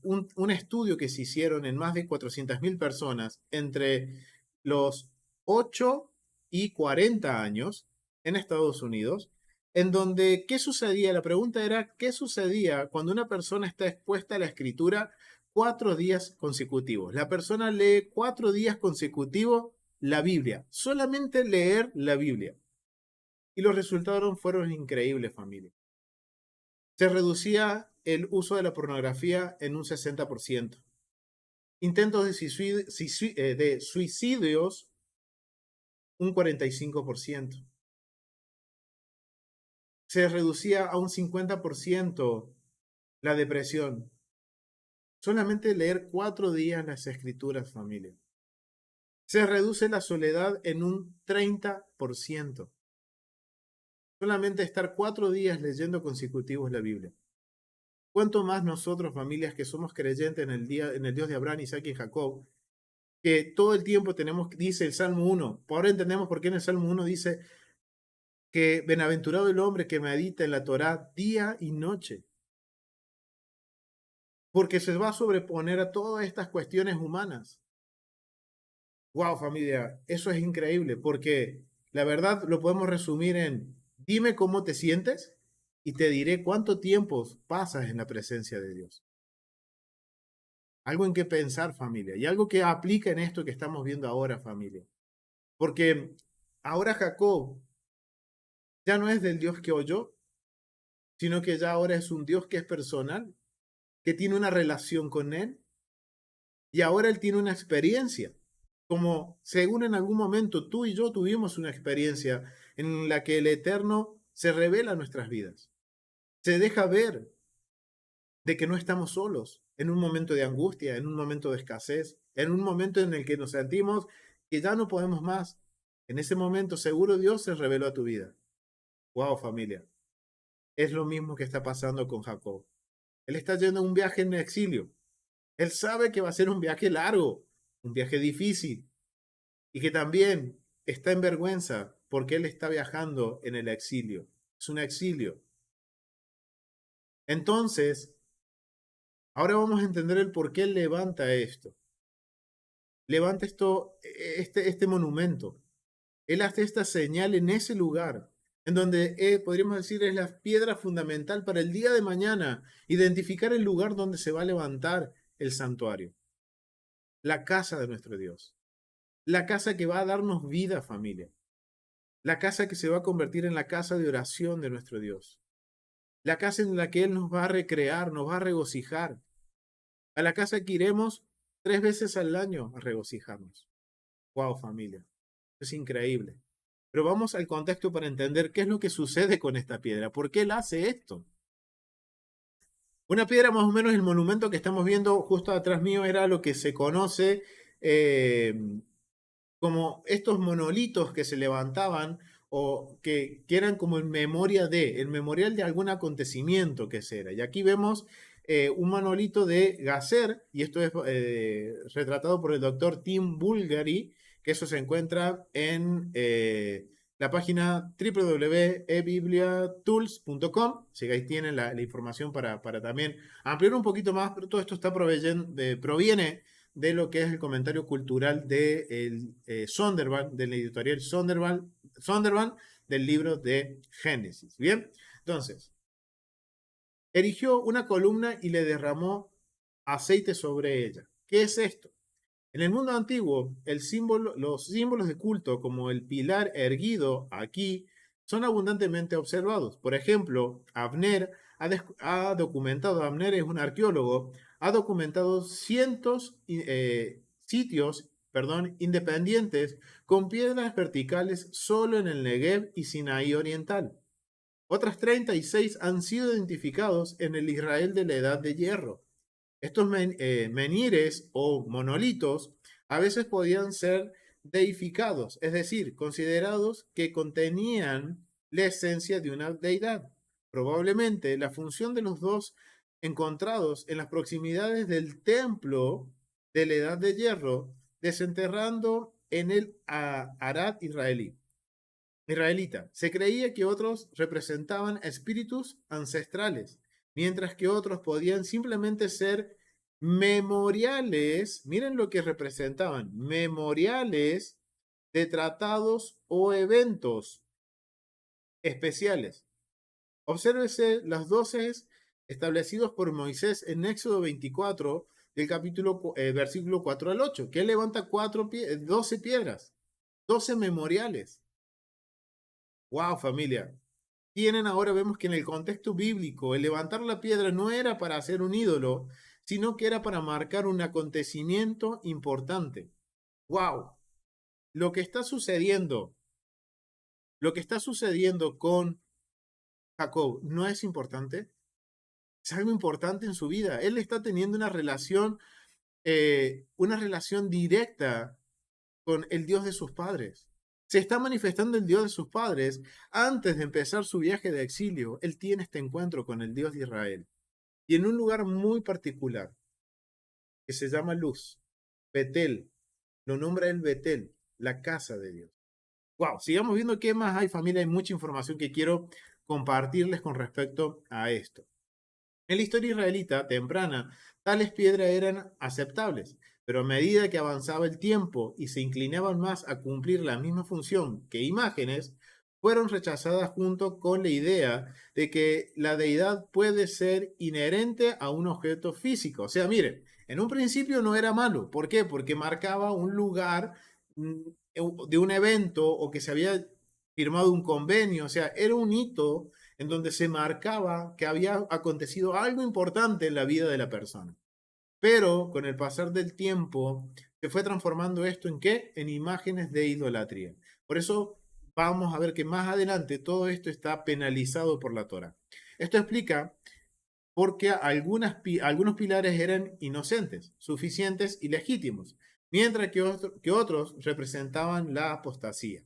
un estudio que se hicieron en más de 400.000 personas entre los 8 y 40 años en Estados Unidos, en donde, ¿qué sucedía? La pregunta era, ¿qué sucedía cuando una persona está expuesta a la escritura 4 días consecutivos? La persona lee 4 días consecutivos la Biblia, solamente leer la Biblia. Y los resultados fueron increíbles, familia. Se reducía el uso de la pornografía en un 60%. Intentos de suicidios, un 45%. Se reducía a un 50% la depresión. Solamente leer 4 días las escrituras, familia. Se reduce la soledad en un 30%. Solamente estar 4 días leyendo consecutivos la Biblia. ¿Cuánto más nosotros, familias que somos creyentes en el Dios de Abraham, Isaac y Jacob, que todo el tiempo dice el Salmo 1, ahora entendemos por qué en el Salmo 1 dice que bienaventurado el hombre que medita en la Torá día y noche, porque se va a sobreponer a todas estas cuestiones humanas. Wow, familia, eso es increíble, porque la verdad lo podemos resumir en, dime cómo te sientes y te diré cuánto tiempo pasas en la presencia de Dios. Algo en que pensar, familia, y algo que aplica en esto que estamos viendo ahora, familia. Porque ahora Jacob ya no es del Dios que oyó, sino que ya ahora es un Dios que es personal, que tiene una relación con él, y ahora él tiene una experiencia. Como según en algún momento tú y yo tuvimos una experiencia en la que el Eterno se revela en nuestras vidas. Se deja ver de que no estamos solos en un momento de angustia, en un momento de escasez, en un momento en el que nos sentimos que ya no podemos más. En ese momento seguro Dios se reveló a tu vida. Wow, familia. Es lo mismo que está pasando con Jacob. Él está yendo a un viaje en exilio. Él sabe que va a ser un viaje largo, un viaje difícil y que también está en vergüenza porque él está viajando en el exilio. Es un exilio. Entonces, ahora vamos a entender el por qué él levanta esto. Levanta este monumento. Él hace esta señal en ese lugar, en donde podríamos decir es la piedra fundamental para el día de mañana, identificar el lugar donde se va a levantar el santuario, la casa de nuestro Dios, la casa que va a darnos vida, familia, la casa que se va a convertir en la casa de oración de nuestro Dios, la casa en la que Él nos va a recrear, nos va a regocijar, a la casa que iremos 3 veces al año a regocijarnos. ¡Wow, familia! Es increíble. Pero vamos al contexto para entender qué es lo que sucede con esta piedra. ¿Por qué él hace esto? Una piedra, más o menos el monumento que estamos viendo justo atrás mío, era lo que se conoce eh, como estos monolitos que se levantaban o que eran como en memoria el memorial de algún acontecimiento que se era. Y aquí vemos un monolito de Gasser, y esto es retratado por el doctor Tim Bulgari, que eso se encuentra en la página www.ebibliatools.com. Si ahí tienen la información para también ampliar un poquito más, pero todo esto proviene de lo que es el comentario cultural de Zondervan, del editorial Zondervan, del libro de Génesis. Bien, entonces, erigió una columna y le derramó aceite sobre ella. ¿Qué es esto? En el mundo antiguo, los símbolos de culto, como el pilar erguido aquí, son abundantemente observados. Por ejemplo, Abner es un arqueólogo, ha documentado cientos sitios, independientes con piedras verticales solo en el Negev y Sinaí oriental. Otras 36 han sido identificados en el Israel de la Edad de Hierro. Estos menires o monolitos a veces podían ser deificados, es decir, considerados que contenían la esencia de una deidad. Probablemente la función de los dos encontrados en las proximidades del templo de la Edad de Hierro, desenterrando en el Arad israelita. Se creía que otros representaban espíritus ancestrales, mientras que otros podían simplemente ser memoriales, miren lo que representaban, memoriales de tratados o eventos especiales. Obsérvese los 12 establecidos por Moisés en Éxodo 24, del versículo 4 al 8, que él levanta 12 piedras, 12 memoriales. ¡Wow, familia! Vemos que en el contexto bíblico, el levantar la piedra no era para hacer un ídolo, sino que era para marcar un acontecimiento importante. ¡Wow! Lo que está sucediendo, lo que está sucediendo con Jacob, ¿no es importante? Es algo importante en su vida. Él está teniendo una relación directa con el Dios de sus padres. Se está manifestando el Dios de sus padres. Antes de empezar su viaje de exilio, él tiene este encuentro con el Dios de Israel. Y en un lugar muy particular, que se llama Luz, Betel, lo nombra el Betel, la casa de Dios. Wow, sigamos viendo qué más hay, familia. Hay mucha información que quiero compartirles con respecto a esto. En la historia israelita temprana, tales piedras eran aceptables, pero a medida que avanzaba el tiempo y se inclinaban más a cumplir la misma función que imágenes, fueron rechazadas junto con la idea de que la deidad puede ser inherente a un objeto físico. O sea, miren, en un principio no era malo. ¿Por qué? Porque marcaba un lugar de un evento o que se había firmado un convenio. O sea, era un hito en donde se marcaba que había acontecido algo importante en la vida de la persona. Pero con el pasar del tiempo se fue transformando esto en ¿qué? En imágenes de idolatría. Por eso vamos a ver que más adelante todo esto está penalizado por la Torá. Esto explica por qué algunos pilares eran inocentes, suficientes y legítimos, mientras que otros representaban la apostasía.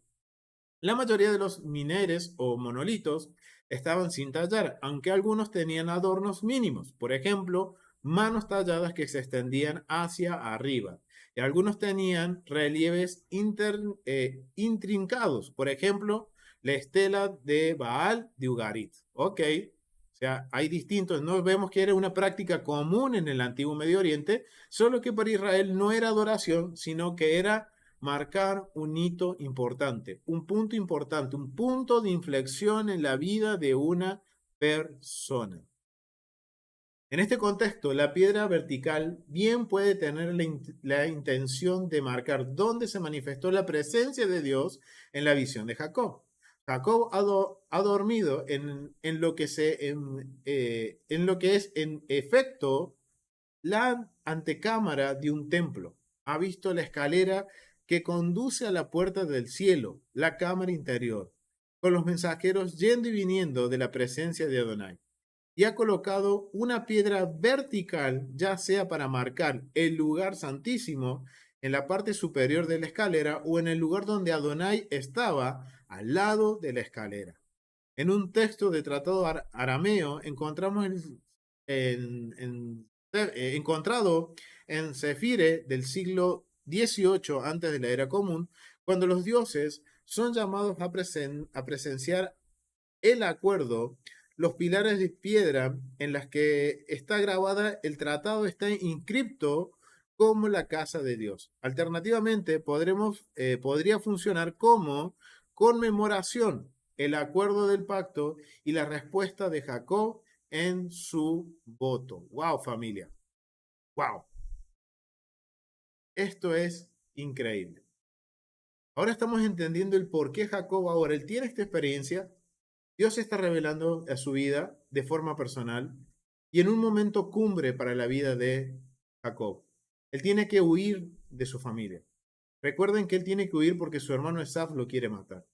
La mayoría de los mineres o monolitos estaban sin tallar, aunque algunos tenían adornos mínimos, por ejemplo, manos talladas que se extendían hacia arriba. Y algunos tenían relieves intrincados, por ejemplo, la estela de Baal de Ugarit. Ok, o sea, hay distintos, no vemos que era una práctica común en el antiguo Medio Oriente, solo que para Israel no era adoración, sino que era marcar un hito importante, un punto importante, un punto de inflexión en la vida de una persona. En este contexto, la piedra vertical bien puede tener la intención de marcar dónde se manifestó la presencia de Dios en la visión de Jacob. Jacob ha dormido en lo que es en efecto la antecámara de un templo. Ha visto la escalera que conduce a la puerta del cielo, la cámara interior, con los mensajeros yendo y viniendo de la presencia de Adonai, y ha colocado una piedra vertical, ya sea para marcar el lugar santísimo en la parte superior de la escalera o en el lugar donde Adonai estaba, al lado de la escalera. En un texto de tratado arameo encontramos encontrado en Sefire del siglo XVIII antes de la era común, cuando los dioses son llamados a presenciar el acuerdo, los pilares de piedra en las que está grabada el tratado está inscripto como la casa de Dios. Alternativamente, podría funcionar como conmemoración, el acuerdo del pacto y la respuesta de Jacob en su voto. ¡Wow, familia! ¡Wow! Esto es increíble. Ahora estamos entendiendo el por qué Jacob ahora, él tiene esta experiencia. Dios se está revelando a su vida de forma personal y en un momento cumbre para la vida de Jacob. Él tiene que huir de su familia. Recuerden que él tiene que huir porque su hermano Esaf lo quiere matar.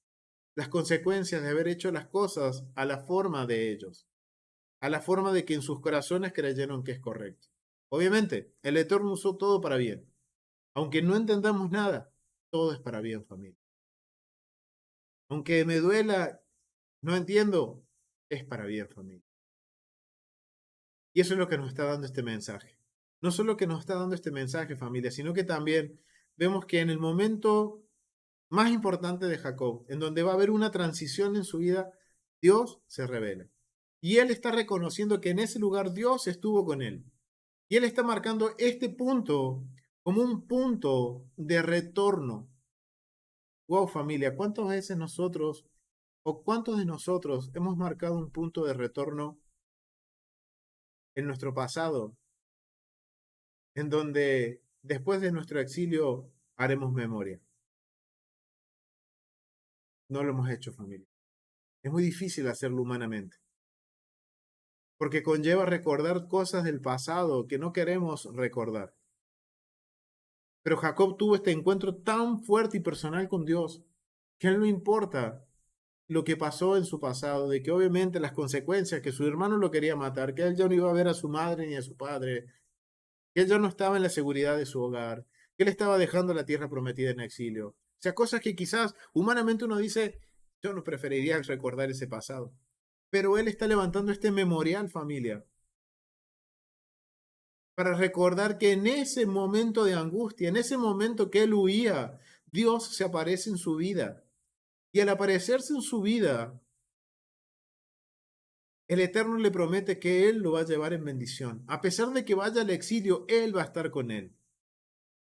Las consecuencias de haber hecho las cosas a la forma de ellos, a la forma de que en sus corazones creyeron que es correcto. Obviamente, el Eterno usó todo para bien. Aunque no entendamos nada, todo es para bien, familia. Aunque me duela, no entiendo, es para bien, familia. Y eso es lo que nos está dando este mensaje. No solo que nos está dando este mensaje, familia, sino que también vemos que en el momento más importante de Jacob, en donde va a haber una transición en su vida, Dios se revela. Y él está reconociendo que en ese lugar Dios estuvo con él. Y él está marcando este punto como un punto de retorno. Wow, familia, ¿cuántas veces nosotros o cuántos de nosotros hemos marcado un punto de retorno en nuestro pasado, en donde después de nuestro exilio haremos memoria? No lo hemos hecho, familia. Es muy difícil hacerlo humanamente, porque conlleva recordar cosas del pasado que no queremos recordar. Pero Jacob tuvo este encuentro tan fuerte y personal con Dios que a él no importa lo que pasó en su pasado, de que obviamente las consecuencias, que su hermano lo quería matar, que él ya no iba a ver a su madre ni a su padre, que él ya no estaba en la seguridad de su hogar, que él estaba dejando la tierra prometida en exilio. O sea, cosas que quizás humanamente uno dice, yo no preferiría recordar ese pasado. Pero él está levantando este memorial, familia, para recordar que en ese momento de angustia, en ese momento que él huía, Dios se aparece en su vida. Y al aparecerse en su vida, el Eterno le promete que Él lo va a llevar en bendición. A pesar de que vaya al exilio, Él va a estar con él.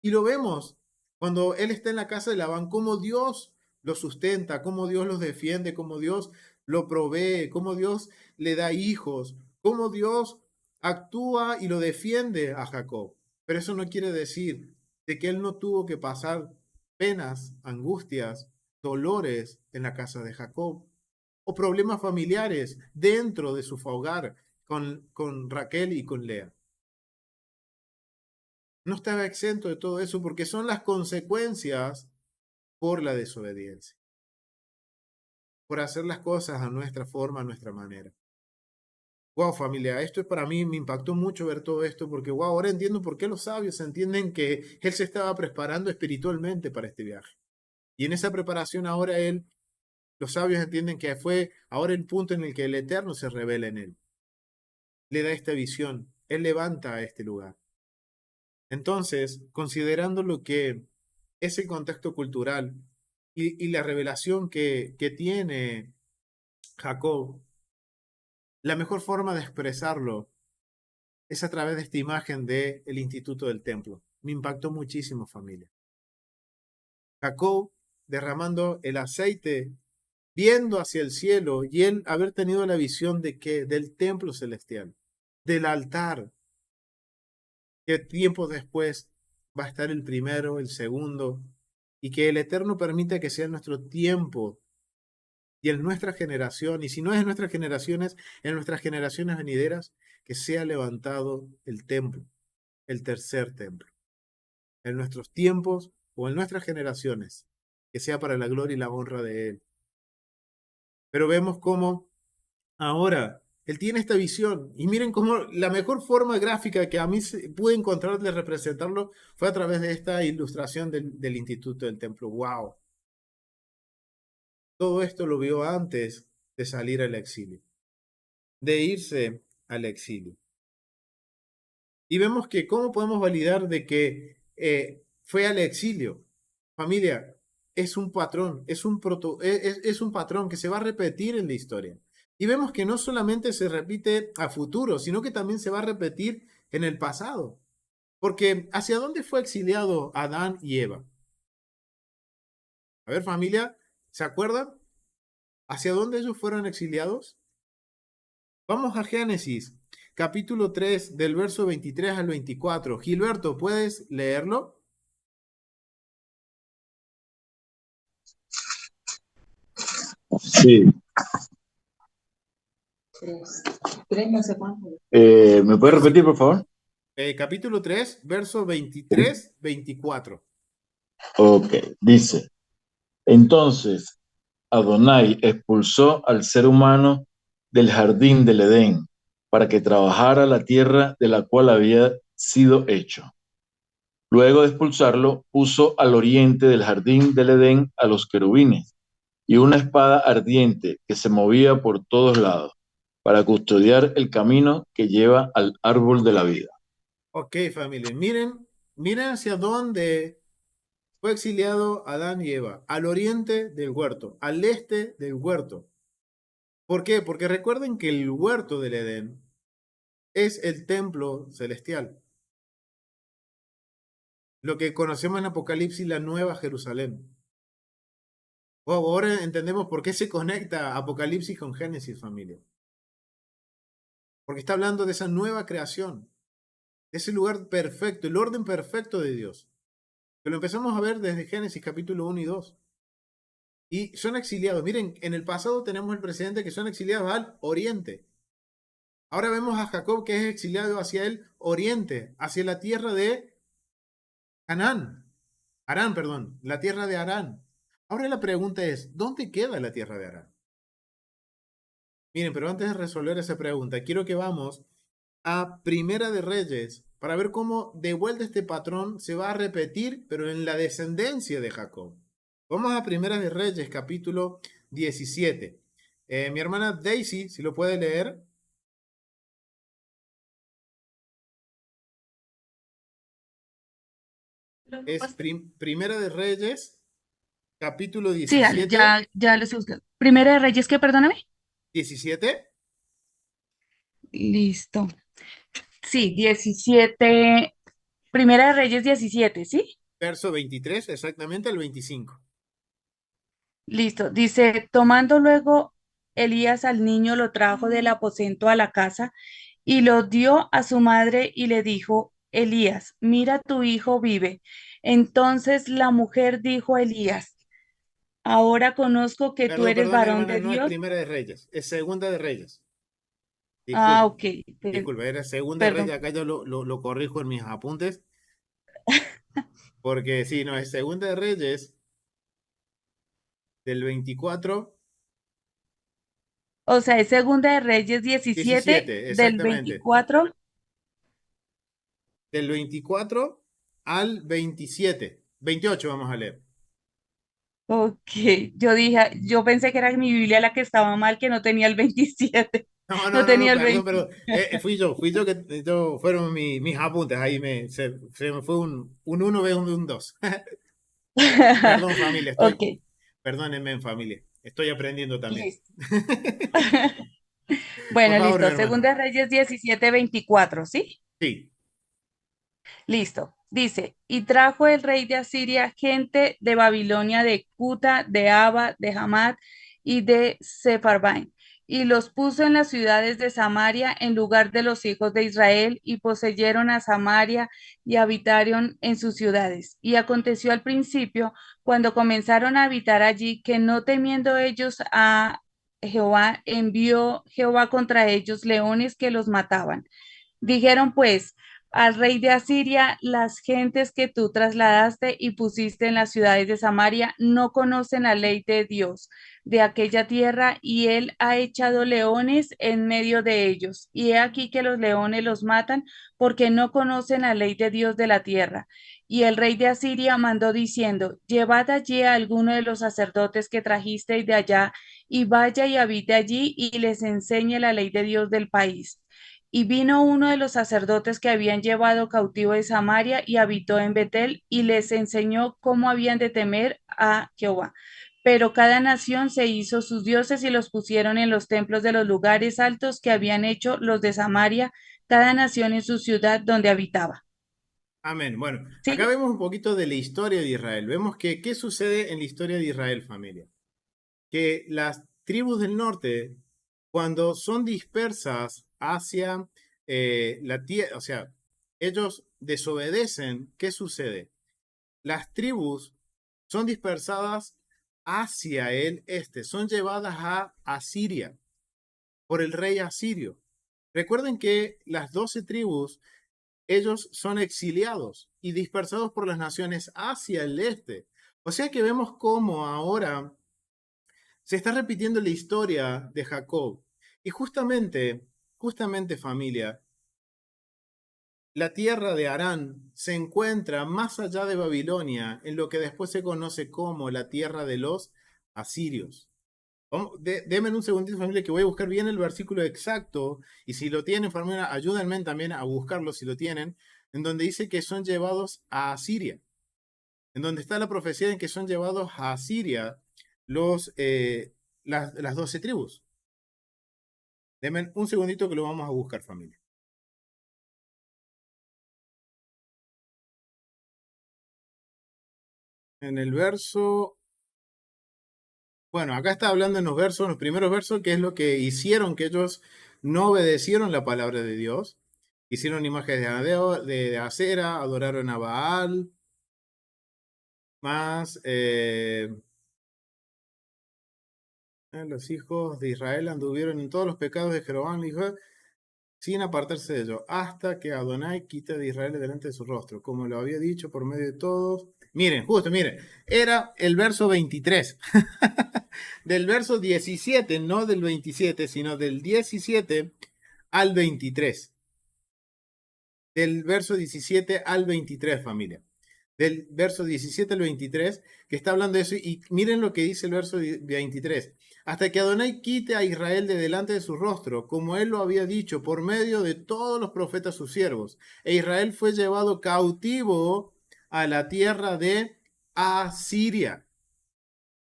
Y lo vemos cuando Él está en la casa de Labán, cómo Dios lo sustenta, cómo Dios los defiende, cómo Dios lo provee, cómo Dios le da hijos, cómo Dios actúa y lo defiende a Jacob. Pero eso no quiere decir de que él no tuvo que pasar penas, angustias, dolores en la casa de Jacob o problemas familiares dentro de su hogar con Raquel y con Lea. No estaba exento de todo eso porque son las consecuencias por la desobediencia, por hacer las cosas a nuestra forma, a nuestra manera. Wow, familia, esto para mí me impactó mucho ver todo esto porque, wow, ahora entiendo por qué los sabios entienden que él se estaba preparando espiritualmente para este viaje. Y en esa preparación ahora los sabios entienden que fue ahora el punto en el que el Eterno se revela en él. Le da esta visión, él levanta a este lugar. Entonces, considerando lo que ese contexto cultural y la revelación que tiene Jacob, la mejor forma de expresarlo es a través de esta imagen del Instituto del Templo. Me impactó muchísimo, familia. Jacob derramando el aceite, viendo hacia el cielo, y él haber tenido la visión de que del templo celestial, del altar, que tiempo después va a estar el primero, el segundo, y que el Eterno permita que sea nuestro tiempo y en nuestra generación, y si no es en nuestras generaciones, en nuestras generaciones venideras, que sea levantado el templo, el tercer templo, en nuestros tiempos o en nuestras generaciones, que sea para la gloria y la honra de Él. Pero vemos cómo ahora Él tiene esta visión, y miren cómo la mejor forma gráfica que a mí pude encontrar de representarlo fue a través de esta ilustración del Instituto del Templo. ¡Wow! Todo esto lo vio antes de salir al exilio, de irse al exilio. Y vemos que cómo podemos validar de que fue al exilio. Familia, es un patrón, es un patrón que se va a repetir en la historia. Y vemos que no solamente se repite a futuro, sino que también se va a repetir en el pasado. Porque ¿hacia dónde fue exiliado Adán y Eva? A ver, familia, ¿se acuerdan? ¿Hacia dónde ellos fueron exiliados? Vamos a Génesis, capítulo 3, del verso 23 al 24. Gilberto, ¿puedes leerlo? Sí. ¿Me puede repetir, por favor? Capítulo 3, verso 23, 24. Ok, dice, entonces Adonai expulsó al ser humano del jardín del Edén para que trabajara la tierra de la cual había sido hecho. Luego de expulsarlo, puso al oriente del jardín del Edén a los querubines y una espada ardiente que se movía por todos lados para custodiar el camino que lleva al árbol de la vida. Ok, familia, miren hacia dónde fue exiliado Adán y Eva. Al oriente del huerto, al este del huerto. ¿Por qué? Porque recuerden que el huerto del Edén es el templo celestial. Lo que conocemos en Apocalipsis, la Nueva Jerusalén. Ahora entendemos por qué se conecta Apocalipsis con Génesis, familia. Porque está hablando de esa nueva creación, de ese lugar perfecto, el orden perfecto de Dios. Que lo empezamos a ver desde Génesis capítulo 1 y 2. Y son exiliados. Miren, en el pasado tenemos el precedente que son exiliados al oriente. Ahora vemos a Jacob que es exiliado hacia el oriente, hacia la tierra de Harán, perdón, la tierra de Harán. Ahora la pregunta es, ¿dónde queda la tierra de Harán? Miren, pero antes de resolver esa pregunta, quiero que vamos a Primera de Reyes para ver cómo de vuelta este patrón se va a repetir, pero en la descendencia de Jacob. Vamos a Primera de Reyes, capítulo 17. Mi hermana Daisy, si lo puede leer. Es Primera de Reyes, capítulo Sí, dale, 17. ya les busco. Primera de Reyes, ¿qué? Perdóname. 17, Listo. Sí, 17. Primera de Reyes 17, ¿sí? verso 23, exactamente el 25. Listo. Dice, tomando luego Elías al niño, lo trajo del aposento a la casa y lo dio a su madre y le dijo, Elías, mira, tu hijo vive. Entonces la mujer dijo a Elías, ahora conozco que tú Perdón, eres perdón, mi varón hermana, de no es Dios. Primera de Reyes, es Segunda de Reyes. Ah, Disculpe, ok. disculpe, era Segunda de Reyes, Perdón. acá yo lo corrijo en mis apuntes, porque sí, no, es Segunda de Reyes del 24, O sea, es Segunda de Reyes 17 17, del exactamente. 24. Del 24 al 27. 28 vamos a leer. Ok, yo dije, yo pensé que era mi Biblia la que estaba mal, que no tenía el 27, No, no no, no, no, tenía el perdón, 20. perdón. Fui yo que fueron mis apuntes. Ahí se me fue un 1 ve un 2. Perdón, familia, Ok, perdónenme en familia. Estoy aprendiendo también. listo. Por Bueno, favor, mi listo. hermano. Segunda de Reyes 17, 24, ¿sí? Sí, Listo. Dice, y trajo el rey de Asiria gente de Babilonia, de Cuta, de Aba, de Hamat y de Sepharvaim, y los puso en las ciudades de Samaria en lugar de los hijos de Israel, y poseyeron a Samaria y habitaron en sus ciudades. Y aconteció al principio, cuando comenzaron a habitar allí, que no temiendo ellos a Jehová, envió Jehová contra ellos leones que los mataban. Dijeron pues al rey de Asiria, las gentes que tú trasladaste y pusiste en las ciudades de Samaria no conocen la ley de Dios de aquella tierra, y él ha echado leones en medio de ellos. Y he aquí que los leones los matan porque no conocen la ley de Dios de la tierra. Y el rey de Asiria mandó diciendo, llevad allí a alguno de los sacerdotes que trajisteis de allá, y vaya y habite allí y les enseñe la ley de Dios del país. Y vino uno de los sacerdotes que habían llevado cautivo de Samaria y habitó en Betel y les enseñó cómo habían de temer a Jehová. Pero cada nación se hizo sus dioses y los pusieron en los templos de los lugares altos que habían hecho los de Samaria, cada nación en su ciudad donde habitaba. Amén. Bueno, acá ¿Sigue? vemos un poquito de la historia de Israel. Vemos que qué sucede en la historia de Israel, familia. Que las tribus del norte, cuando son dispersas hacia la tierra, o sea, ellos desobedecen, ¿qué sucede? Las tribus son dispersadas hacia el este, son llevadas a Asiria por el rey asirio. Recuerden que las 12 tribus, ellos son exiliados y dispersados por las naciones hacia el este. O sea que vemos cómo ahora se está repitiendo la historia de Jacob. Y justamente familia, la tierra de Harán se encuentra más allá de Babilonia, en lo que después se conoce como la tierra de los asirios. Denme un segundito, familia, que voy a buscar bien el versículo exacto. Y si lo tienen, familia, ayúdenme también a buscarlo si lo tienen, en donde dice que son llevados a Asiria. En donde está la profecía en que son llevados a Asiria las 12 tribus. Denme un segundito que lo vamos a buscar, familia. En el verso, bueno, acá está hablando en los primeros versos, que es lo que hicieron, que ellos no obedecieron la palabra de Dios. Hicieron imágenes de acera, adoraron a Baal, más los hijos de Israel anduvieron en todos los pecados de Jeroboam, hijo, sin apartarse de ellos, hasta que Adonai quita de Israel delante de su rostro, como lo había dicho por medio de todos. Miren, justo, miren, era el verso 23. Del verso 17, no del 27, sino del 17 al 23. Del verso 17 al 23, familia. Del verso 17 al 23, que está hablando de eso, y miren lo que dice el verso 23. Hasta que Adonai quite a Israel de delante de su rostro, como él lo había dicho, por medio de todos los profetas sus siervos. E Israel fue llevado cautivo a la tierra de Asiria,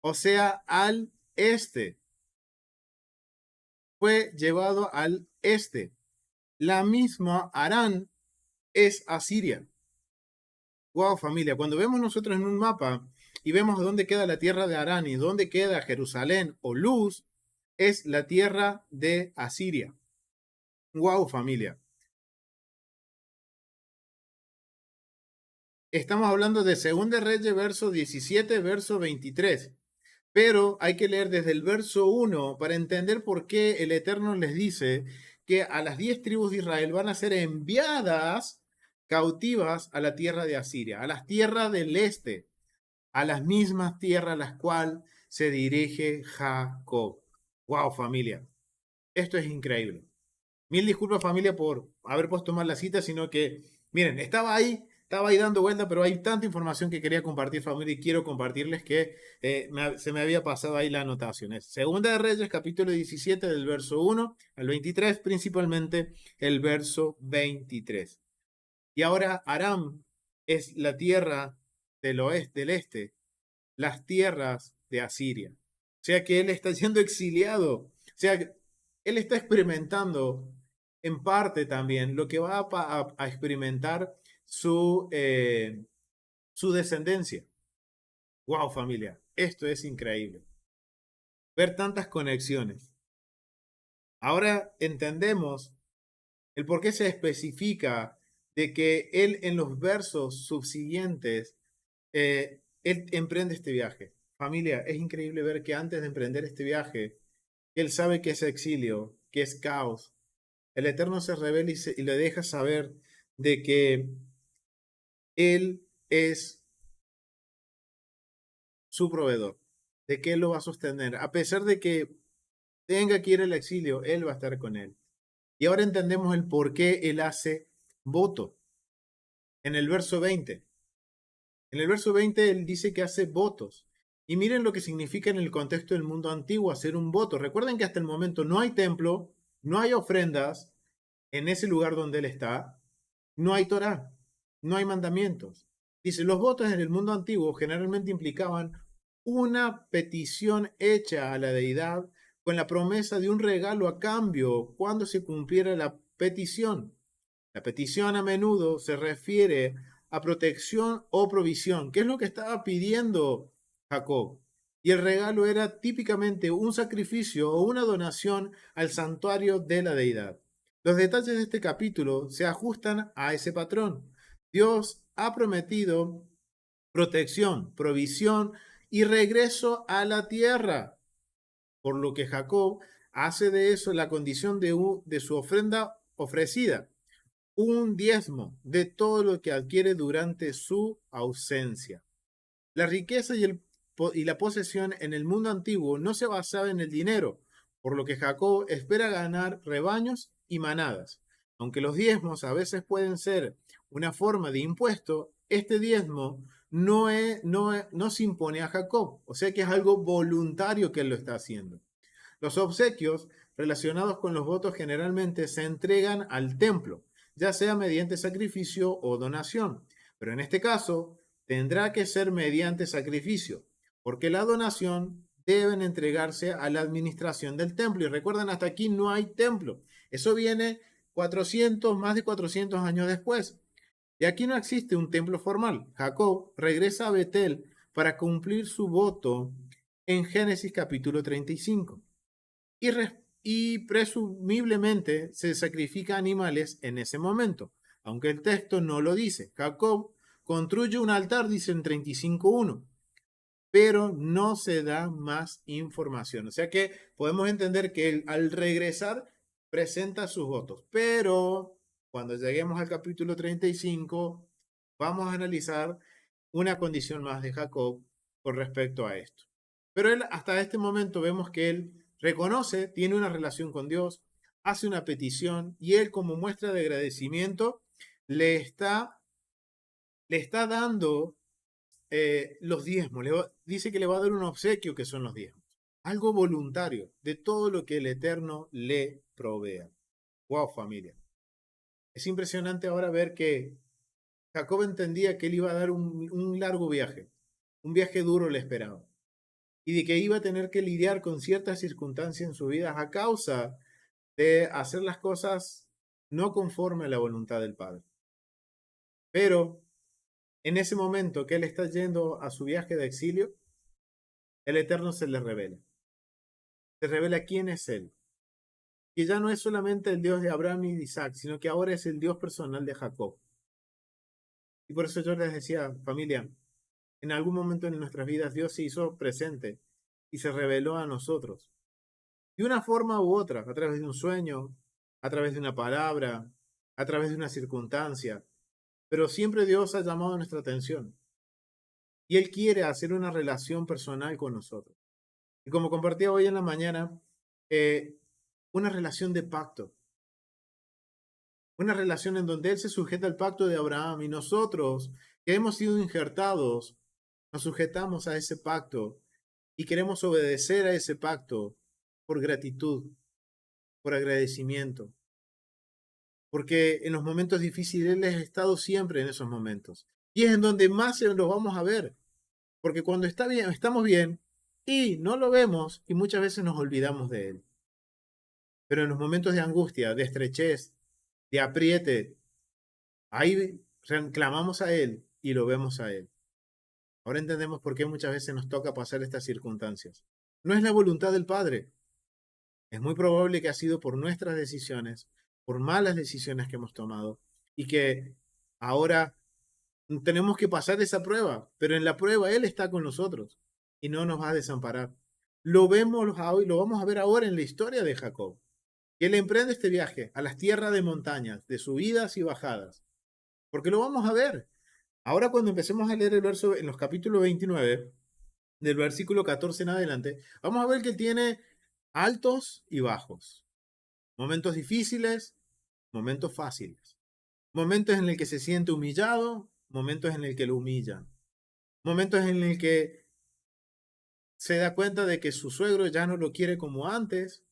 o sea, al este. Fue llevado al este. La misma Harán es Asiria. Wow, familia, cuando vemos nosotros en un mapa y vemos dónde queda la tierra de Harán y dónde queda Jerusalén o Luz, es la tierra de Asiria. Wow, familia. Estamos hablando de 2 Reyes, verso 17, verso 23. Pero hay que leer desde el verso 1 para entender por qué el Eterno les dice que a las 10 tribus de Israel van a ser enviadas cautivas a la tierra de Asiria, a las tierras del este, a las mismas tierras a las cuales se dirige Jacob. Wow, familia. Esto es increíble. Mil disculpas, familia, por haber puesto mal la cita, sino que, miren, estaba ahí dando vuelta, pero hay tanta información que quería compartir, familia, y quiero compartirles que se me había pasado ahí la anotación. Es Segunda de Reyes, capítulo 17, del verso 1 al 23, principalmente el verso 23. Y ahora Aram es la tierra del oeste, del este, las tierras de Asiria. O sea que él está siendo exiliado. O sea, que él está experimentando en parte también lo que va a experimentar su descendencia. ¡Wow, familia! Esto es increíble. Ver tantas conexiones. Ahora entendemos el por qué se especifica de que él en los versos subsiguientes, él emprende este viaje. Familia, es increíble ver que antes de emprender este viaje, él sabe que es exilio, que es caos. El Eterno se revela y le deja saber de que él es su proveedor, de que él lo va a sostener. A pesar de que tenga que ir al exilio, él va a estar con él. Y ahora entendemos el por qué él hace voto. En el verso 20. En el verso 20 él dice que hace votos. Y miren lo que significa en el contexto del mundo antiguo hacer un voto. Recuerden que hasta el momento no hay templo, no hay ofrendas en ese lugar donde él está, no hay Torá, no hay mandamientos. Dice, los votos en el mundo antiguo generalmente implicaban una petición hecha a la deidad con la promesa de un regalo a cambio cuando se cumpliera la petición. La petición a menudo se refiere a protección o provisión, que es lo que estaba pidiendo Jacob. Y el regalo era típicamente un sacrificio o una donación al santuario de la deidad. Los detalles de este capítulo se ajustan a ese patrón. Dios ha prometido protección, provisión y regreso a la tierra, por lo que Jacob hace de eso la condición de su ofrenda ofrecida, un diezmo de todo lo que adquiere durante su ausencia. La riqueza y la posesión en el mundo antiguo no se basaba en el dinero, por lo que Jacob espera ganar rebaños y manadas. Aunque los diezmos a veces pueden ser una forma de impuesto, este diezmo no se impone a Jacob, o sea que es algo voluntario que él lo está haciendo. Los obsequios relacionados con los votos generalmente se entregan al templo, ya sea mediante sacrificio o donación, pero en este caso tendrá que ser mediante sacrificio, porque la donación deben entregarse a la administración del templo. Y recuerden, hasta aquí no hay templo. Eso viene más de 400 años después. Y aquí no existe un templo formal. Jacob regresa a Betel para cumplir su voto en Génesis capítulo 35. Y presumiblemente se sacrifica animales en ese momento, aunque el texto no lo dice. Jacob construye un altar, dice en 35.1, pero no se da más información. O sea que podemos entender que él al regresar presenta sus votos, pero cuando lleguemos al capítulo 35 vamos a analizar una condición más de Jacob con respecto a esto. Pero él hasta este momento vemos que él reconoce, tiene una relación con Dios, hace una petición y él como muestra de agradecimiento le está dando los diezmos. Dice que le va a dar un obsequio que son los diezmos. Algo voluntario de todo lo que el Eterno le provea. Wow, familia. Es impresionante ahora ver que Jacob entendía que él iba a dar un largo viaje. Un viaje duro le esperaba. Y de que iba a tener que lidiar con ciertas circunstancias en su vida a causa de hacer las cosas no conforme a la voluntad del Padre. Pero en ese momento que él está yendo a su viaje de exilio, el Eterno se le revela. Se revela quién es él. Que ya no es solamente el Dios de Abraham y de Isaac, sino que ahora es el Dios personal de Jacob. Y por eso yo les decía, familia, en algún momento en nuestras vidas Dios se hizo presente y se reveló a nosotros. De una forma u otra, a través de un sueño, a través de una palabra, a través de una circunstancia. Pero siempre Dios ha llamado nuestra atención. Y Él quiere hacer una relación personal con nosotros. Y como compartía hoy en la mañana, una relación de pacto. Una relación en donde Él se sujeta al pacto de Abraham y nosotros, que hemos sido injertados, nos sujetamos a ese pacto y queremos obedecer a ese pacto por gratitud, por agradecimiento. Porque en los momentos difíciles Él ha estado siempre en esos momentos. Y es en donde más los vamos a ver. Porque cuando está bien, estamos bien y no lo vemos y muchas veces nos olvidamos de Él. Pero en los momentos de angustia, de estrechez, de apriete, ahí clamamos a Él y lo vemos a Él. Ahora entendemos por qué muchas veces nos toca pasar estas circunstancias. No es la voluntad del Padre. Es muy probable que ha sido por nuestras decisiones, por malas decisiones que hemos tomado, y que ahora tenemos que pasar esa prueba, pero en la prueba Él está con nosotros y no nos va a desamparar. Lo vemos hoy, lo vamos a ver ahora en la historia de Jacob. Él emprende este viaje a las tierras de montañas, de subidas y bajadas, porque lo vamos a ver. Ahora cuando empecemos a leer el verso en los capítulos 29, del versículo 14 en adelante, vamos a ver que tiene altos y bajos, momentos difíciles, momentos fáciles, momentos en el que se siente humillado, momentos en el que lo humillan, momentos en el que se da cuenta de que su suegro ya no lo quiere como antes.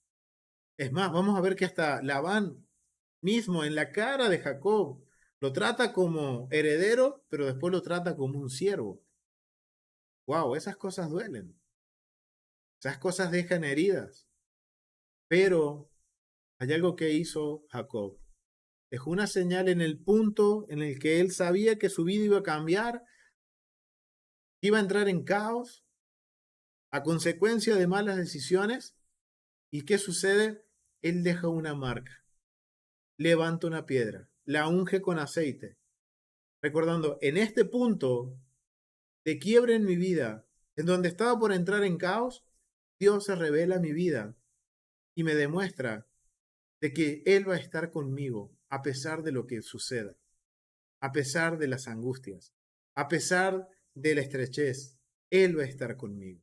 Es más, vamos a ver que hasta Labán mismo en la cara de Jacob lo trata como heredero, pero después lo trata como un siervo. Wow, esas cosas duelen. Esas cosas dejan heridas. Pero hay algo que hizo Jacob. Dejó una señal en el punto en el que él sabía que su vida iba a cambiar, iba a entrar en caos a consecuencia de malas decisiones. ¿Y qué sucede? Él deja una marca, levanta una piedra, la unge con aceite, recordando, en este punto de quiebre en mi vida, en donde estaba por entrar en caos, Dios se revela a mi vida y me demuestra de que Él va a estar conmigo a pesar de lo que suceda, a pesar de las angustias, a pesar de la estrechez. Él va a estar conmigo.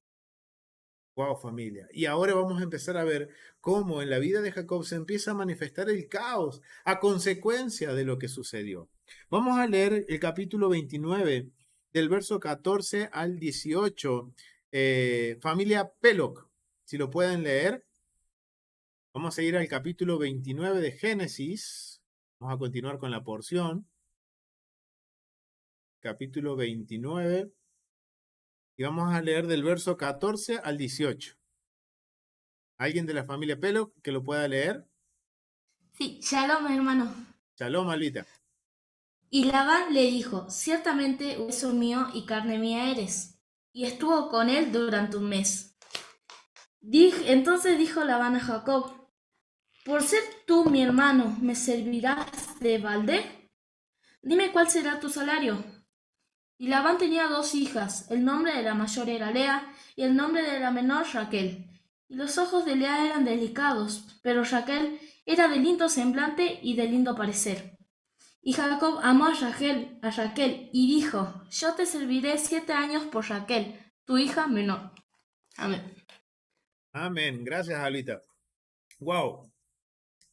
Wow, familia. Y ahora vamos a empezar a ver cómo en la vida de Jacob se empieza a manifestar el caos a consecuencia de lo que sucedió. Vamos a leer el capítulo 29, del verso 14 al 18. Familia Peloc, si lo pueden leer. Vamos a ir al capítulo 29 de Génesis. Vamos a continuar con la porción. Capítulo 29. Y vamos a leer del verso 14 al 18. ¿Alguien de la familia Pelo que lo pueda leer? Sí, Shalom, hermano. Shalom, Alvita. Y Labán le dijo, ciertamente hueso mío y carne mía eres. Y estuvo con él durante un mes. Entonces dijo Labán a Jacob, por ser tú mi hermano, ¿me servirás de balde? Dime cuál será tu salario. Y Labán tenía 2 hijas, el nombre de la mayor era Lea, y el nombre de la menor Raquel. Y los ojos de Lea eran delicados, pero Raquel era de lindo semblante y de lindo parecer. Y Jacob amó a Raquel, y dijo, yo te serviré 7 años por Raquel, tu hija menor. Amén. Amén. Gracias, Alvita. Wow.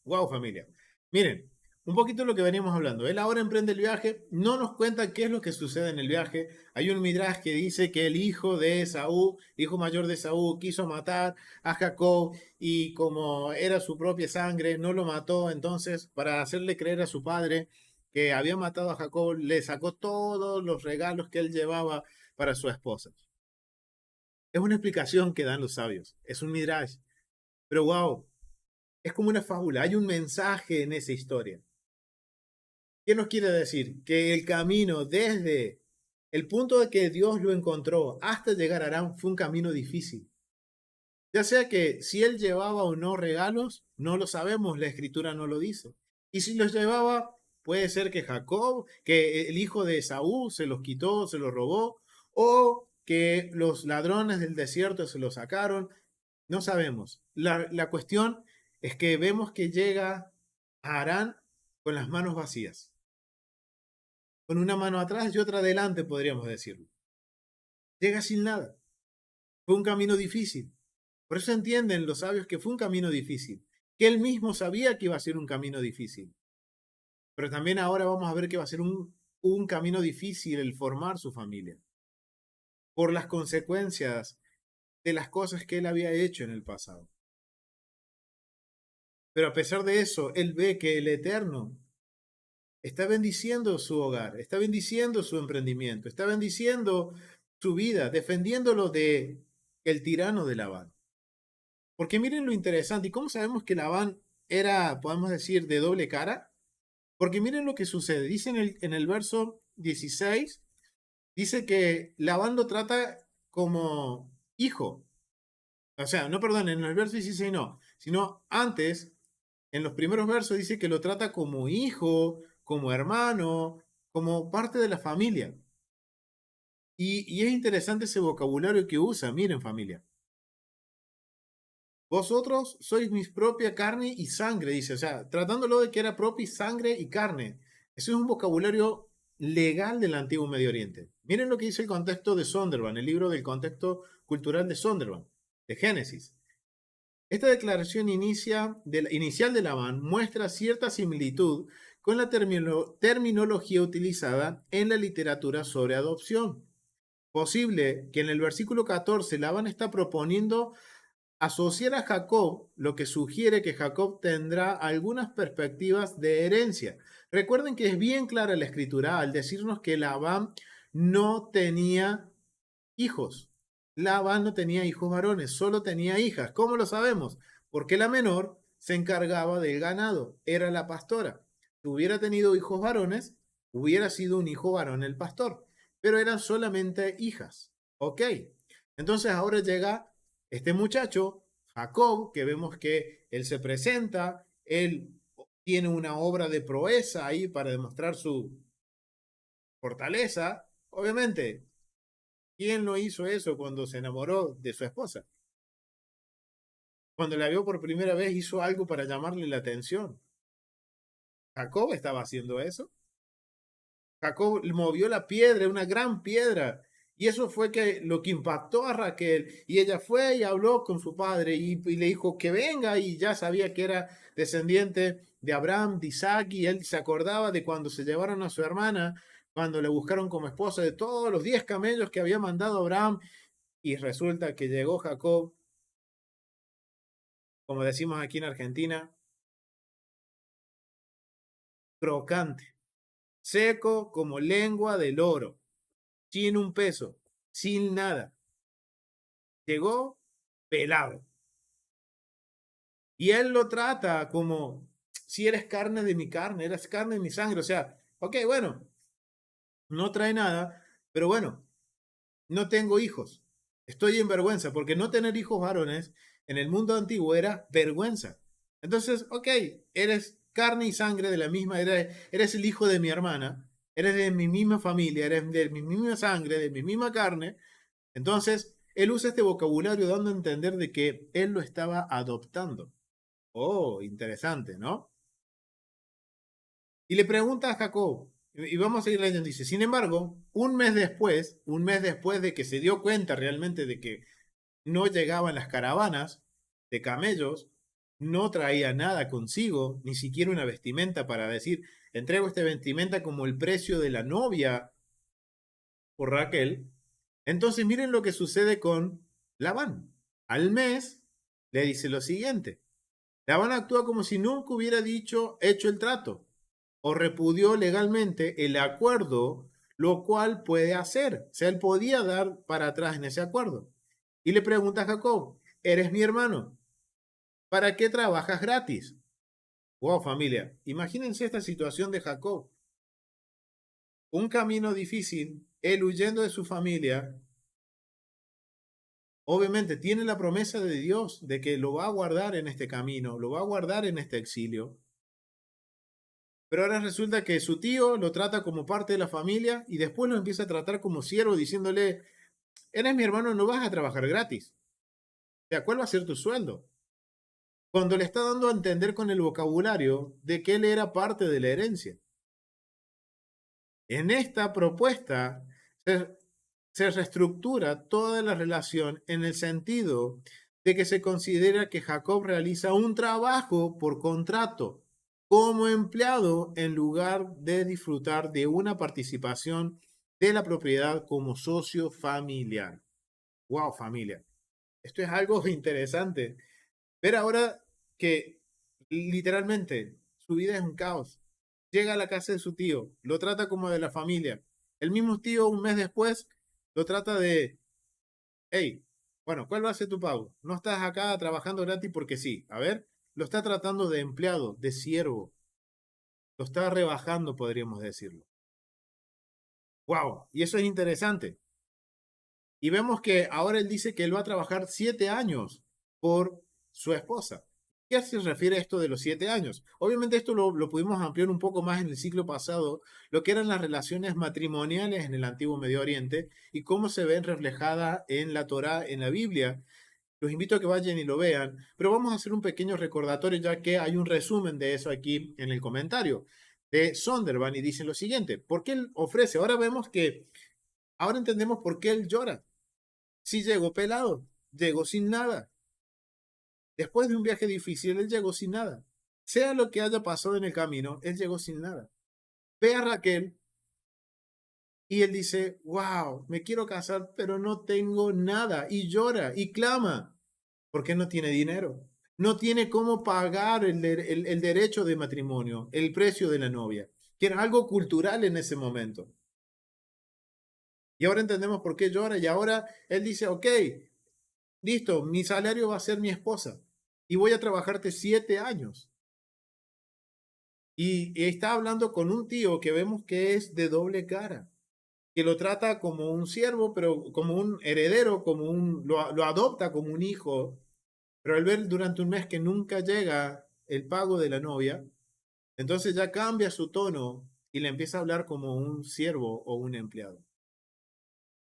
Wow, familia. Miren, un poquito lo que veníamos hablando. Él ahora emprende el viaje, no nos cuenta qué es lo que sucede en el viaje. Hay un midrash que dice que el hijo de Esaú, hijo mayor de Esaú, quiso matar a Jacob y como era su propia sangre, no lo mató. Entonces, para hacerle creer a su padre que había matado a Jacob, le sacó todos los regalos que él llevaba para su esposa. Es una explicación que dan los sabios. Es un midrash. Pero wow, es como una fábula. Hay un mensaje en esa historia. ¿Qué nos quiere decir? Que el camino desde el punto de que Dios lo encontró hasta llegar a Aram fue un camino difícil. Ya sea que si él llevaba o no regalos, no lo sabemos, la escritura no lo dice. Y si los llevaba, puede ser que Jacob, que el hijo de Esaú se los quitó, se los robó, o que los ladrones del desierto se los sacaron. No sabemos. La cuestión es que vemos que llega a Harán con las manos vacías. Con una mano atrás y otra adelante, podríamos decirlo. Llega sin nada. Fue un camino difícil. Por eso entienden los sabios que fue un camino difícil. Que él mismo sabía que iba a ser un camino difícil. Pero también ahora vamos a ver que va a ser un camino difícil el formar su familia. Por las consecuencias de las cosas que él había hecho en el pasado. Pero a pesar de eso, él ve que el Eterno está bendiciendo su hogar, está bendiciendo su emprendimiento, está bendiciendo su vida, defendiéndolo de el tirano de Labán. Porque miren lo interesante, ¿y cómo sabemos que Labán era, podemos decir, de doble cara? Porque miren lo que sucede. Dice en el verso 16, dice que Labán lo trata como hijo. O sea, no, perdón, en el verso 16 no, sino antes, en los primeros versos dice que lo trata como hijo, como hermano, como parte de la familia. Y es interesante ese vocabulario que usa. Miren, familia. Vosotros sois mi propia carne y sangre, dice. O sea, tratándolo de que era propia sangre y carne. Eso es un vocabulario legal del antiguo Medio Oriente. Miren lo que dice el contexto de Zondervan, el libro del contexto cultural de Zondervan, de Génesis. Esta declaración inicial de Labán muestra cierta similitud con la terminología utilizada en la literatura sobre adopción. Posible que en el versículo 14 Labán está proponiendo asociar a Jacob, lo que sugiere que Jacob tendrá algunas perspectivas de herencia. Recuerden que es bien clara la escritura al decirnos que Labán no tenía hijos. Labán no tenía hijos varones, solo tenía hijas. ¿Cómo lo sabemos? Porque la menor se encargaba del ganado, era la pastora. Si hubiera tenido hijos varones, hubiera sido un hijo varón el pastor, pero eran solamente hijas. ¿Ok? Entonces ahora llega este muchacho, Jacob, que vemos que él se presenta, él tiene una obra de proeza ahí para demostrar su fortaleza. Obviamente, ¿quién no hizo eso cuando se enamoró de su esposa? Cuando la vio por primera vez hizo algo para llamarle la atención. Jacob estaba haciendo eso. Jacob movió la piedra, una gran piedra, y eso fue lo que impactó a Raquel. Y ella fue y habló con su padre y le dijo que venga, y ya sabía que era descendiente de Abraham, de Isaac, y él se acordaba de cuando se llevaron a su hermana, cuando le buscaron como esposa, de todos los 10 camellos que había mandado Abraham. Y resulta que llegó Jacob, como decimos aquí en Argentina, crocante, seco como lengua de loro, sin un peso, sin nada. Llegó pelado. Y él lo trata como si eres carne de mi carne, eres carne de mi sangre. O sea, ok, bueno, no trae nada, pero bueno, no tengo hijos. Estoy en vergüenza, porque no tener hijos varones en el mundo antiguo era vergüenza. Entonces, ok, eres carne y sangre de la misma, eres el hijo de mi hermana, eres de mi misma familia, eres de mi misma sangre, de mi misma carne. Entonces, él usa este vocabulario dando a entender de que él lo estaba adoptando. Oh, interesante, ¿no? Y le pregunta a Jacob, y vamos a seguir leyendo, dice, sin embargo, un mes después de que se dio cuenta realmente de que no llegaban las caravanas de camellos, no traía nada consigo, ni siquiera una vestimenta para decir, entrego esta vestimenta como el precio de la novia por Raquel. Entonces miren lo que sucede con Labán. Al mes le dice lo siguiente. Labán actúa como si nunca hubiera hecho el trato o repudió legalmente el acuerdo, lo cual puede hacer. O sea, él podía dar para atrás en ese acuerdo. Y le pregunta a Jacob, ¿eres mi hermano? ¿Para qué trabajas gratis? Wow, familia, imagínense esta situación de Jacob. Un camino difícil, él huyendo de su familia, obviamente tiene la promesa de Dios de que lo va a guardar en este camino, lo va a guardar en este exilio. Pero ahora resulta que su tío lo trata como parte de la familia y después lo empieza a tratar como siervo diciéndole, eres mi hermano, no vas a trabajar gratis. O sea, ¿cuál va a ser tu sueldo? Cuando le está dando a entender con el vocabulario de que él era parte de la herencia. En esta propuesta se reestructura toda la relación en el sentido de que se considera que Jacob realiza un trabajo por contrato como empleado en lugar de disfrutar de una participación de la propiedad como socio familiar. Wow, familia. Esto es algo interesante. Ver ahora que literalmente su vida es un caos. Llega a la casa de su tío, lo trata como de la familia. El mismo tío un mes después lo trata de, hey, bueno, ¿cuál va a ser tu pago? No estás acá trabajando gratis porque sí. A ver, lo está tratando de empleado, de siervo. Lo está rebajando, podríamos decirlo. ¡Wow! Y eso es interesante. Y vemos que ahora él dice que él va a trabajar 7 años por su esposa. ¿Qué se refiere a esto de los 7 años? Obviamente esto lo pudimos ampliar un poco más en el siglo pasado, lo que eran las relaciones matrimoniales en el antiguo Medio Oriente y cómo se ven reflejadas en la Torá, en la Biblia. Los invito a que vayan y lo vean, pero vamos a hacer un pequeño recordatorio ya que hay un resumen de eso aquí en el comentario de Sondervan y dice lo siguiente: ¿por qué él ofrece? Ahora entendemos por qué él llora. Si llegó pelado, llegó sin nada. Después de un viaje difícil, él llegó sin nada. Sea lo que haya pasado en el camino, él llegó sin nada. Ve a Raquel y él dice, wow, me quiero casar, pero no tengo nada. Y llora y clama, porque no tiene dinero. No tiene cómo pagar el derecho de matrimonio, el precio de la novia, que era algo cultural en ese momento. Y ahora entendemos por qué llora. Y ahora él dice, ok, listo, mi salario va a ser mi esposa y voy a trabajarte 7 años. Y está hablando con un tío que vemos que es de doble cara, que lo trata como un siervo, pero como un heredero, lo adopta como un hijo, pero al ver durante un mes que nunca llega el pago de la novia, entonces ya cambia su tono y le empieza a hablar como un siervo o un empleado.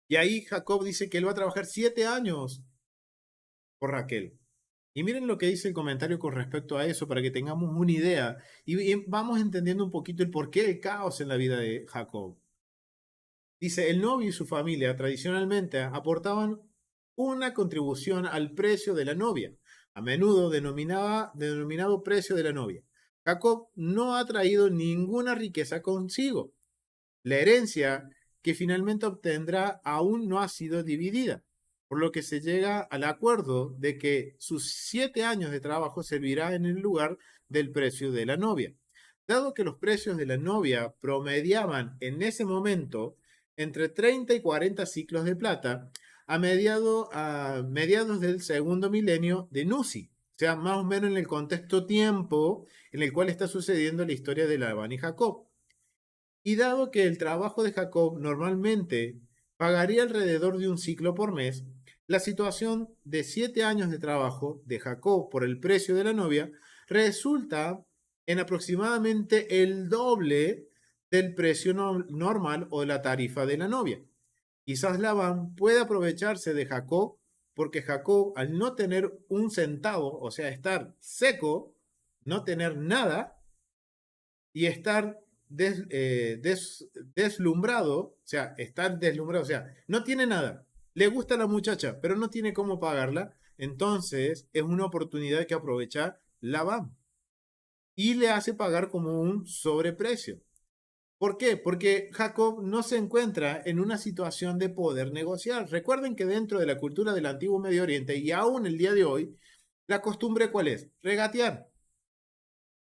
Y ahí Jacob dice que él va a trabajar 7 años por Raquel. Y miren lo que dice el comentario con respecto a eso, para que tengamos una idea y vamos entendiendo un poquito el porqué del caos en la vida de Jacob. Dice, el novio y su familia tradicionalmente aportaban una contribución al precio de la novia, a menudo denominado precio de la novia. Jacob no ha traído ninguna riqueza consigo. La herencia que finalmente obtendrá aún no ha sido dividida, por lo que se llega al acuerdo de que sus 7 años de trabajo servirá en el lugar del precio de la novia. Dado que los precios de la novia promediaban en ese momento entre 30 y 40 ciclos de plata, a mediados del segundo milenio de Nusi, o sea, más o menos en el contexto tiempo en el cual está sucediendo la historia de Labán y Jacob. Y dado que el trabajo de Jacob normalmente pagaría alrededor de un ciclo por mes, la situación de 7 años de trabajo de Jacob por el precio de la novia resulta en aproximadamente el doble del precio normal o de la tarifa de la novia. Quizás Labán puede aprovecharse de Jacob porque Jacob, al no tener un centavo, o sea, estar seco, no tener nada y estar deslumbrado, o sea, no tiene nada, le gusta la muchacha, pero no tiene cómo pagarla, entonces es una oportunidad que aprovecha Labán y le hace pagar como un sobreprecio. ¿Por qué? Porque Jacob no se encuentra en una situación de poder negociar. Recuerden que dentro de la cultura del antiguo Medio Oriente y aún el día de hoy, la costumbre ¿cuál es? Regatear.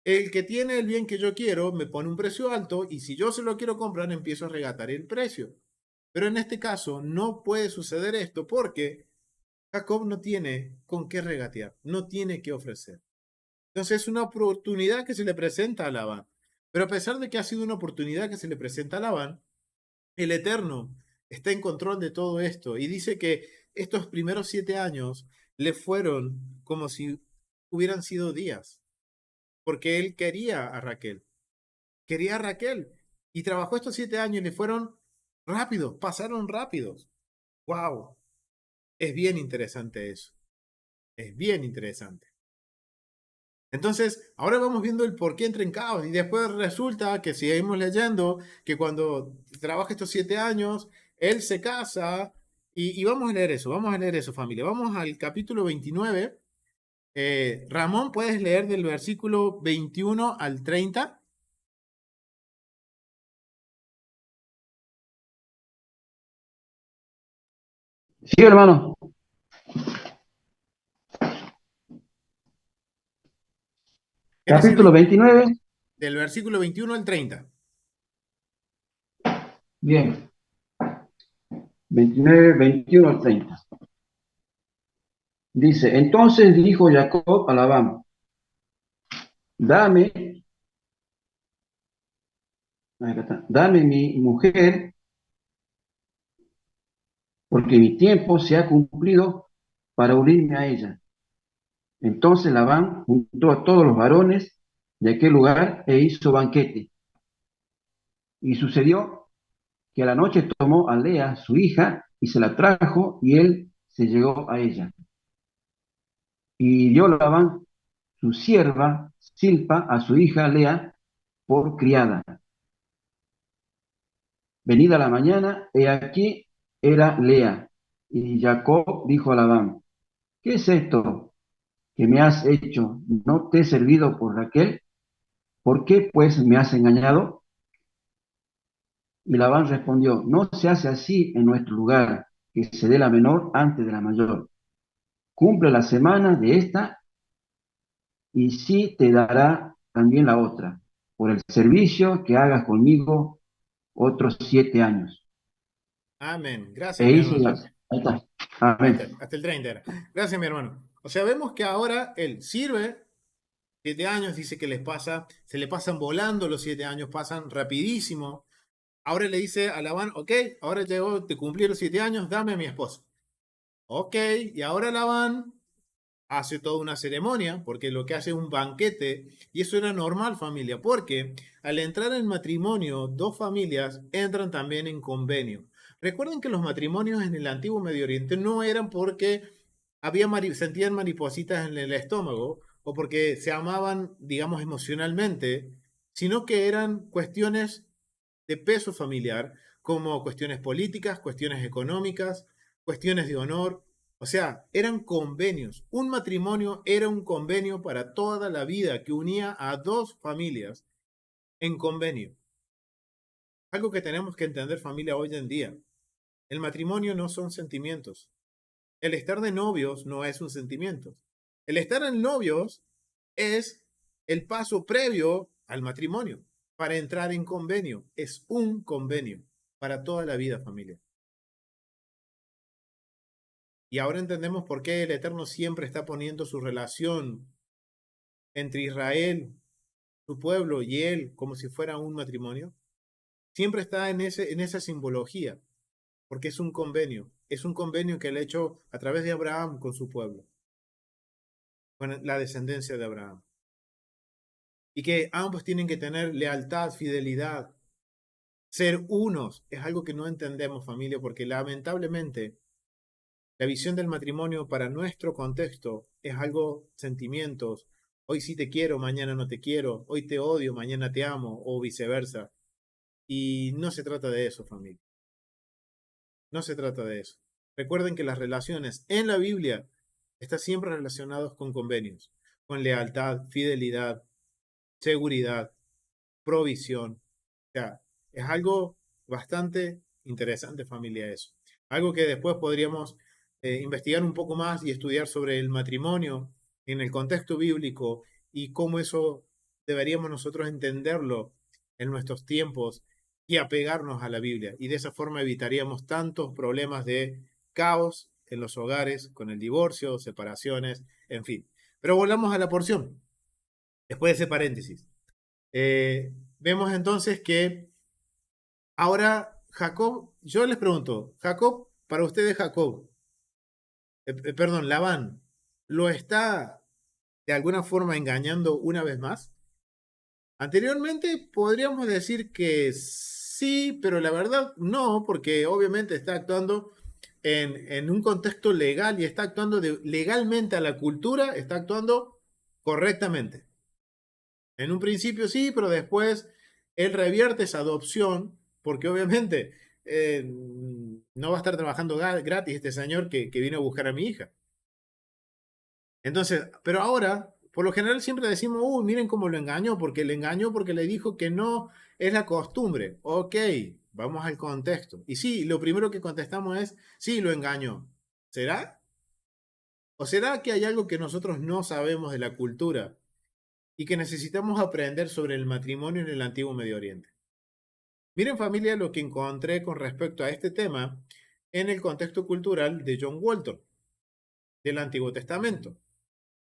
El que tiene el bien que yo quiero me pone un precio alto y si yo se lo quiero comprar empiezo a regatar el precio. Pero en este caso no puede suceder esto porque Jacob no tiene con qué regatear, no tiene qué ofrecer. Entonces es una oportunidad que se le presenta a Labán. Pero a pesar de que ha sido una oportunidad que se le presenta a Labán, el Eterno está en control de todo esto y dice que estos primeros 7 años le fueron como si hubieran sido días, porque él quería a Raquel y trabajó estos 7 años y le fueron rápidos, pasaron rápidos. ¡Wow! Es bien interesante eso, es bien interesante. Entonces, ahora vamos viendo el por qué entra en caos y después resulta que seguimos leyendo que cuando trabaja estos 7 años, él se casa y vamos a leer eso familia. Vamos al capítulo 29. Ramón, ¿puedes leer del versículo 21 al 30? Sí, hermano. Capítulo 29. Del versículo 21 al 30. Bien. 29, 21 al 30. Dice, entonces dijo Jacob a Labán, dame acá está. Dame mi mujer, porque mi tiempo se ha cumplido para unirme a ella. Entonces Labán juntó a todos los varones de aquel lugar e hizo banquete. Y sucedió que a la noche tomó a Lea, su hija, y se la trajo, y él se llegó a ella. Y dio Labán su sierva Silpa a su hija Lea por criada. Venida la mañana, he aquí era Lea. Y Jacob dijo a Labán, ¿qué es esto que me has hecho? ¿No te he servido por Raquel? ¿Por qué pues me has engañado? Y Labán respondió, no se hace así en nuestro lugar, que se dé la menor antes de la mayor. Cumple la semana de esta y sí te dará también la otra, por el servicio que hagas conmigo otros 7 años. Amén. Gracias, E mi hizo hermano. ahí está. Amén. Hasta el 30 era. Gracias, mi hermano. O sea, vemos que ahora él sirve 7 años, dice que les pasa, se le pasan volando los 7 años, pasan rapidísimo. Ahora le dice a Labán, ok, ahora llegó, te cumplí los 7 años, dame a mi esposa. Ok, y ahora Labán hace toda una ceremonia, porque lo que hace es un banquete, y eso era normal, familia, porque al entrar en matrimonio, dos familias entran también en convenio. Recuerden que los matrimonios en el antiguo Medio Oriente no eran porque sentían maripositas en el estómago o porque se amaban, digamos, emocionalmente, sino que eran cuestiones de peso familiar, como cuestiones políticas, cuestiones económicas, cuestiones de honor. O sea, eran convenios. Un matrimonio era un convenio para toda la vida que unía a dos familias en convenio. Algo que tenemos que entender, familia, hoy en día. El matrimonio no son sentimientos. El estar de novios no es un sentimiento. El estar en novios es el paso previo al matrimonio. Para entrar en convenio, es un convenio para toda la vida, familia. Y ahora entendemos por qué el Eterno siempre está poniendo su relación entre Israel, su pueblo y él como si fuera un matrimonio. Siempre está en esa simbología, porque es un convenio. Es un convenio que él ha hecho a través de Abraham con su pueblo, con la descendencia de Abraham. Y que ambos tienen que tener lealtad, fidelidad, ser unos. Es algo que no entendemos, familia, porque lamentablemente la visión del matrimonio para nuestro contexto es algo sentimientos. Hoy sí te quiero, mañana no te quiero. Hoy te odio, mañana te amo, o viceversa. Y no se trata de eso, familia. No se trata de eso. Recuerden que las relaciones en la Biblia están siempre relacionadas con convenios, con lealtad, fidelidad, seguridad, provisión. O sea, es algo bastante interesante, familia, eso. Algo que después podríamos investigar un poco más y estudiar sobre el matrimonio en el contexto bíblico y cómo eso deberíamos nosotros entenderlo en nuestros tiempos y apegarnos a la Biblia. Y de esa forma evitaríamos tantos problemas de caos en los hogares con el divorcio, separaciones, en fin. Pero volvamos a la porción, después de ese paréntesis. Vemos entonces que ahora Jacob, yo les pregunto, Jacob, para ustedes Jacob, perdón, Labán, ¿lo está de alguna forma engañando una vez más? Anteriormente podríamos decir que sí, pero la verdad no, porque obviamente está actuando en un contexto legal y está actuando legalmente a la cultura, está actuando correctamente. En un principio sí, pero después él revierte esa adopción, porque obviamente no va a estar trabajando gratis este señor que vino a buscar a mi hija. Entonces, pero ahora, por lo general siempre decimos, miren cómo lo engañó, porque le engañó porque le dijo que no es la costumbre. Ok, vamos al contexto. Y sí, lo primero que contestamos es, sí, lo engañó. ¿Será? ¿O será que hay algo que nosotros no sabemos de la cultura y que necesitamos aprender sobre el matrimonio en el antiguo Medio Oriente? Miren, familia, lo que encontré con respecto a este tema en el contexto cultural de John Walton del Antiguo Testamento.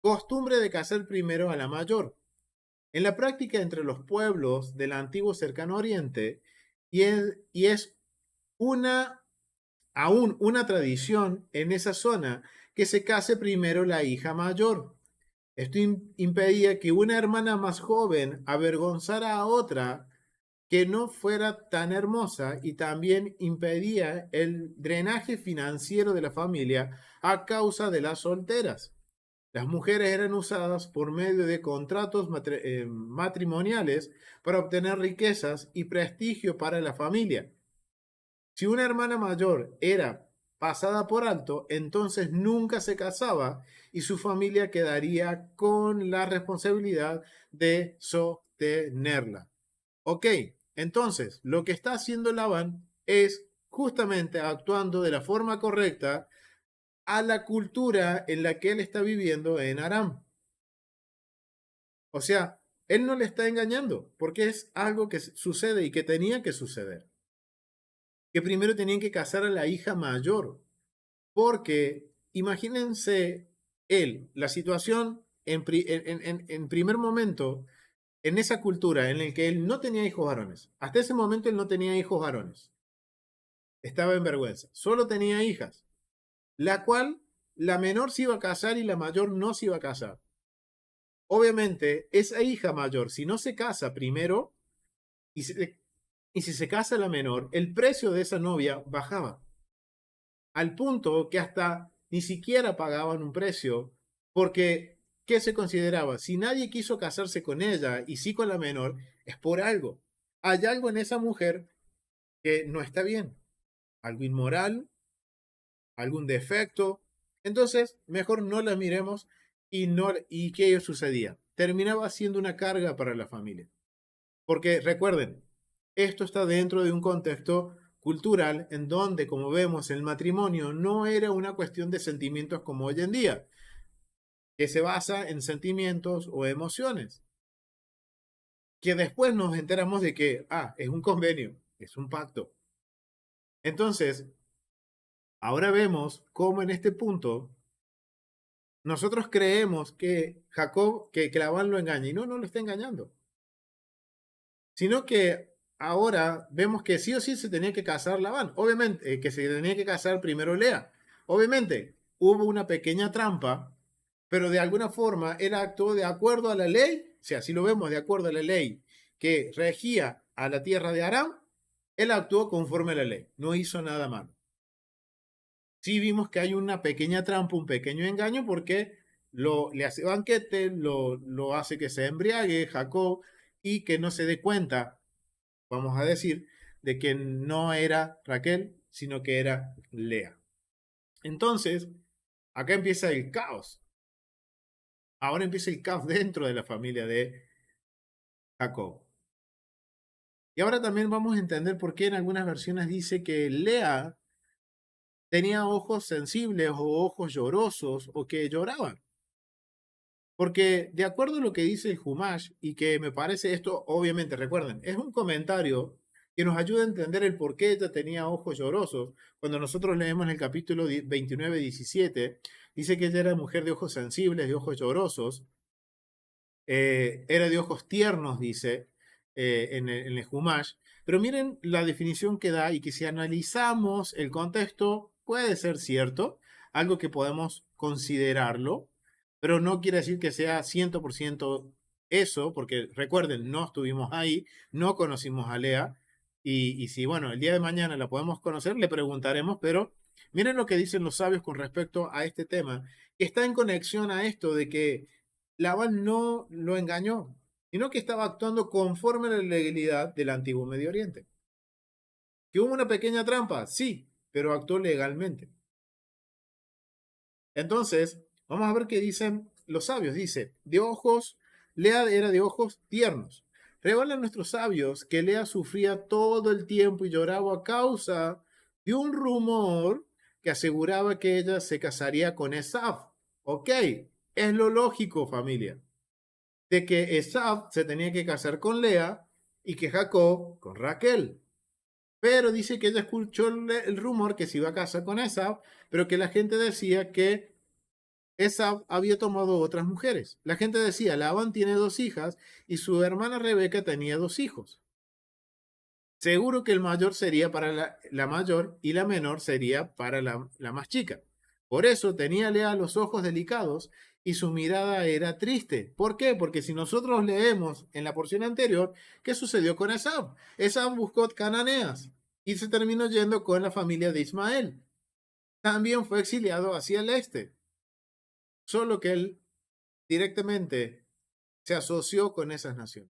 Costumbre de casar primero a la mayor. en la práctica entre los pueblos del antiguo cercano oriente, y es aún una tradición en esa zona que se case primero la hija mayor. Esto impedía que una hermana más joven avergonzara a otra que no fuera tan hermosa, y también impedía el drenaje financiero de la familia a causa de las solteras. Las mujeres eran usadas por medio de contratos matrimoniales para obtener riquezas y prestigio para la familia. Si una hermana mayor era pasada por alto, entonces nunca se casaba y su familia quedaría con la responsabilidad de sostenerla. Ok, entonces lo que está haciendo Labán es justamente actuando de la forma correcta a la cultura en la que él está viviendo en Aram. O sea, él no le está engañando, porque es algo que sucede y que tenía que suceder. Que primero tenían que casar a la hija mayor, porque imagínense la situación en primer momento, en esa cultura en la que él no tenía hijos varones. Hasta ese momento él no tenía hijos varones. Estaba en vergüenza. Solo tenía hijas, la cual la menor se iba a casar y la mayor no se iba a casar. Obviamente, esa hija mayor, si no se casa primero, y si se casa la menor, el precio de esa novia bajaba. Al punto que hasta ni siquiera pagaban un precio, porque ¿qué se consideraba? Si nadie quiso casarse con ella y sí con la menor, es por algo. Hay algo en esa mujer que no está bien, algo inmoral, algún defecto. Entonces, mejor no la miremos. ¿Y qué sucedía? Terminaba siendo una carga para la familia. Porque recuerden, esto está dentro de un contexto cultural en donde, como vemos, el matrimonio no era una cuestión de sentimientos como hoy en día, que se basa en sentimientos o emociones, que después nos enteramos de que, es un convenio, es un pacto. Entonces, ahora vemos cómo en este punto nosotros creemos que que Labán lo engaña, y no lo está engañando, sino que ahora vemos que sí o sí se tenía que casar Labán. Obviamente, que se tenía que casar primero Lea. Obviamente, hubo una pequeña trampa, pero de alguna forma él actuó de acuerdo a la ley, o sea, si lo vemos de acuerdo a la ley que regía a la tierra de Aram, él actuó conforme a la ley, no hizo nada malo. Sí vimos que hay una pequeña trampa, un pequeño engaño, porque le hace banquete, lo hace que se embriague Jacob y que no se dé cuenta, vamos a decir, de que no era Raquel, sino que era Lea. Entonces, acá empieza el caos. Ahora empieza el caos dentro de la familia de Jacob. Y ahora también vamos a entender por qué en algunas versiones dice que Lea tenía ojos sensibles o ojos llorosos o que lloraban. Porque de acuerdo a lo que dice el Humash, y que me parece esto, obviamente, recuerden, es un comentario que nos ayuda a entender el por qué ella tenía ojos llorosos. Cuando nosotros leemos en el capítulo 29-17, dice que ella era mujer de ojos sensibles, de ojos llorosos, era de ojos tiernos, dice en el Humash. Pero miren la definición que da, y que si analizamos el contexto puede ser cierto, algo que podemos considerarlo, pero no quiere decir que sea 100% eso, porque recuerden, no estuvimos ahí, no conocimos a Lea, y si, bueno, el día de mañana la podemos conocer, le preguntaremos, pero miren lo que dicen los sabios con respecto a este tema, que está en conexión a esto de que Labán no lo engañó, sino que estaba actuando conforme a la legalidad del antiguo Medio Oriente. ¿Que hubo una pequeña trampa? Sí, pero actuó legalmente. Entonces, vamos a ver qué dicen los sabios. Dice, Lea era de ojos tiernos. Revelan nuestros sabios que Lea sufría todo el tiempo y lloraba a causa de un rumor que aseguraba que ella se casaría con Esaf. Ok, es lo lógico, familia, de que Esaf se tenía que casar con Lea y que Jacob con Raquel. Pero dice que ella escuchó el rumor que se iba a casar con Esaf, pero que la gente decía que Esau había tomado otras mujeres. La gente decía, Labán tiene 2 hijas y su hermana Rebeca tenía 2 hijos. Seguro que el mayor sería para la mayor y la menor sería para la más chica. Por eso tenía Lea los ojos delicados y su mirada era triste. ¿Por qué? Porque si nosotros leemos en la porción anterior, ¿qué sucedió con Esau? Esau buscó cananeas y se terminó yendo con la familia de Ismael. También fue exiliado hacia el este, solo que él directamente se asoció con esas naciones.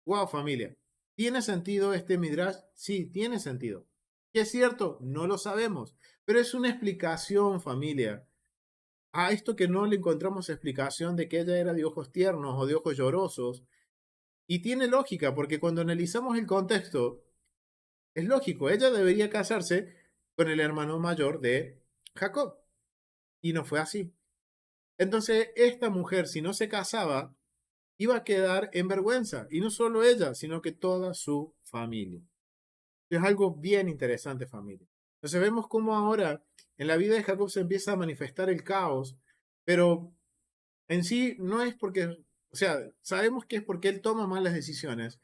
Wow, familia. ¿Tiene sentido este midrash? Sí, tiene sentido. ¿Qué es cierto? No lo sabemos, pero es una explicación, familia. A esto que no le encontramos explicación de que ella era de ojos tiernos o de ojos llorosos. Y tiene lógica, porque cuando analizamos el contexto, es lógico, ella debería casarse con el hermano mayor de Jacob. Y no fue así. Entonces, esta mujer, si no se casaba, iba a quedar en vergüenza. Y no solo ella, sino que toda su familia. Es algo bien interesante, familia. Entonces vemos cómo ahora en la vida de Jacob se empieza a manifestar el caos, pero en sí no es porque, o sea, sabemos que es porque él toma malas decisiones,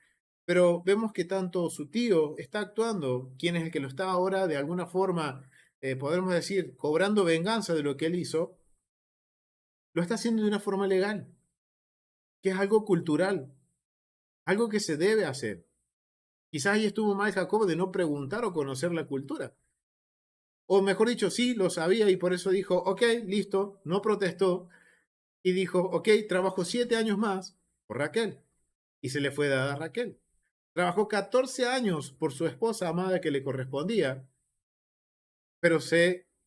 pero vemos que tanto su tío está actuando, quien es el que lo está ahora de alguna forma, podemos decir, cobrando venganza de lo que él hizo, lo está haciendo de una forma legal, que es algo cultural, algo que se debe hacer. Quizás ahí estuvo mal Jacob de no preguntar o conocer la cultura. O mejor dicho, sí, lo sabía y por eso dijo, ok, listo, no protestó y dijo, ok, trabajo 7 años más por Raquel. Y se le fue dada a Raquel. Trabajó 14 años por su esposa amada que le correspondía, pero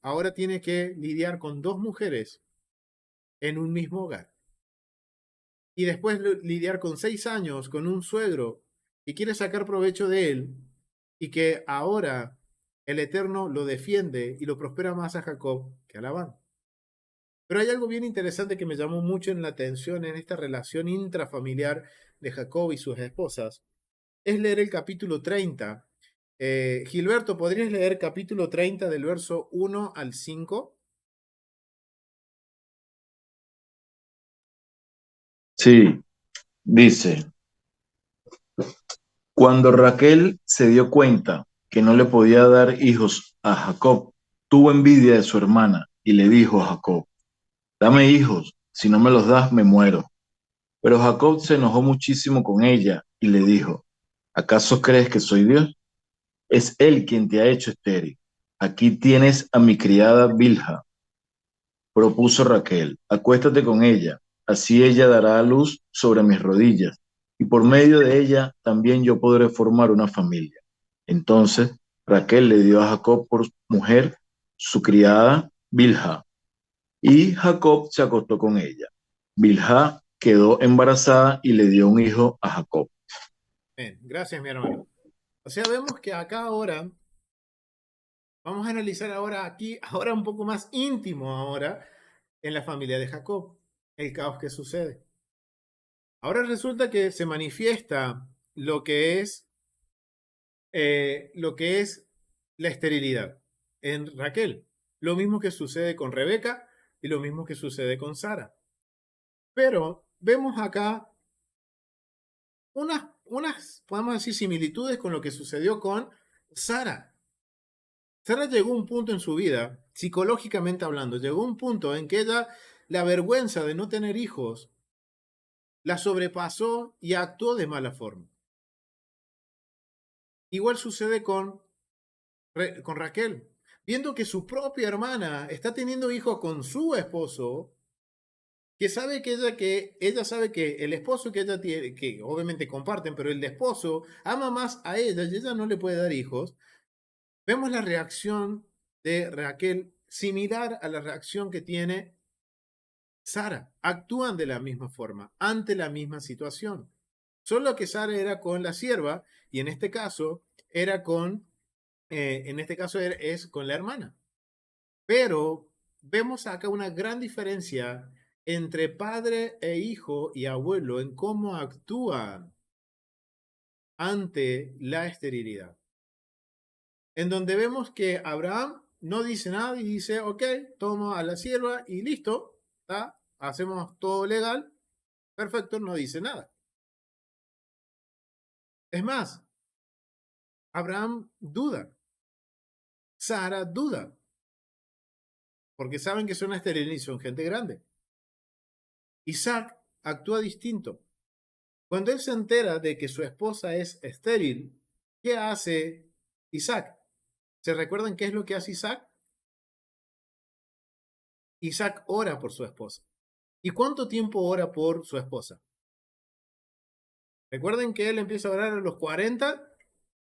ahora tiene que lidiar con 2 mujeres en un mismo hogar. Y después lidiar con 6 años con un suegro que quiere sacar provecho de él y que ahora el Eterno lo defiende y lo prospera más a Jacob que a Labán. Pero hay algo bien interesante que me llamó mucho en la atención en esta relación intrafamiliar de Jacob y sus esposas. Es leer el capítulo 30. Gilberto, ¿podrías leer capítulo 30 del verso 1 al 5? Sí, dice, cuando Raquel se dio cuenta que no le podía dar hijos a Jacob, tuvo envidia de su hermana y le dijo a Jacob, dame hijos, si no me los das me muero. Pero Jacob se enojó muchísimo con ella y le dijo, ¿acaso crees que soy Dios? Es él quien te ha hecho estéril. Aquí tienes a mi criada Bilha, propuso Raquel, acuéstate con ella, así ella dará a luz sobre mis rodillas, y por medio de ella también yo podré formar una familia. Entonces Raquel le dio a Jacob por mujer su criada Bilha, y Jacob se acostó con ella. Bilha quedó embarazada y le dio un hijo a Jacob. Bien, gracias, mi hermano. O sea, vemos que acá ahora, vamos a analizar ahora aquí, ahora un poco más íntimo ahora, en la familia de Jacob, el caos que sucede. Ahora resulta que se manifiesta lo que es la esterilidad en Raquel. Lo mismo que sucede con Rebeca y lo mismo que sucede con Sara. Pero vemos acá podemos decir, similitudes con lo que sucedió con Sara. Sara llegó a un punto en su vida, psicológicamente hablando, llegó a un punto en que ella, la vergüenza de no tener hijos, la sobrepasó y actuó de mala forma. Igual sucede con Raquel. Viendo que su propia hermana está teniendo hijos con su esposo, que ella sabe que el esposo que ella tiene, que obviamente comparten, pero el esposo ama más a ella y ella no le puede dar hijos, vemos la reacción de Raquel similar a la reacción que tiene Sara. Actúan de la misma forma, ante la misma situación. Solo que Sara era con la sierva y en este caso es con la hermana. Pero vemos acá una gran diferencia entre padre e hijo y abuelo en cómo actúan ante la esterilidad. En donde vemos que Abraham no dice nada y dice, ok, tomo a la sierva y listo, ¿está? Hacemos todo legal, perfecto, no dice nada. Es más, Abraham duda, Sara duda, porque saben que son estériles y son gente grande. Isaac actúa distinto. Cuando él se entera de que su esposa es estéril, ¿qué hace Isaac? ¿Se recuerdan qué es lo que hace Isaac? Isaac ora por su esposa. ¿Y cuánto tiempo ora por su esposa? Recuerden que él empieza a orar a los 40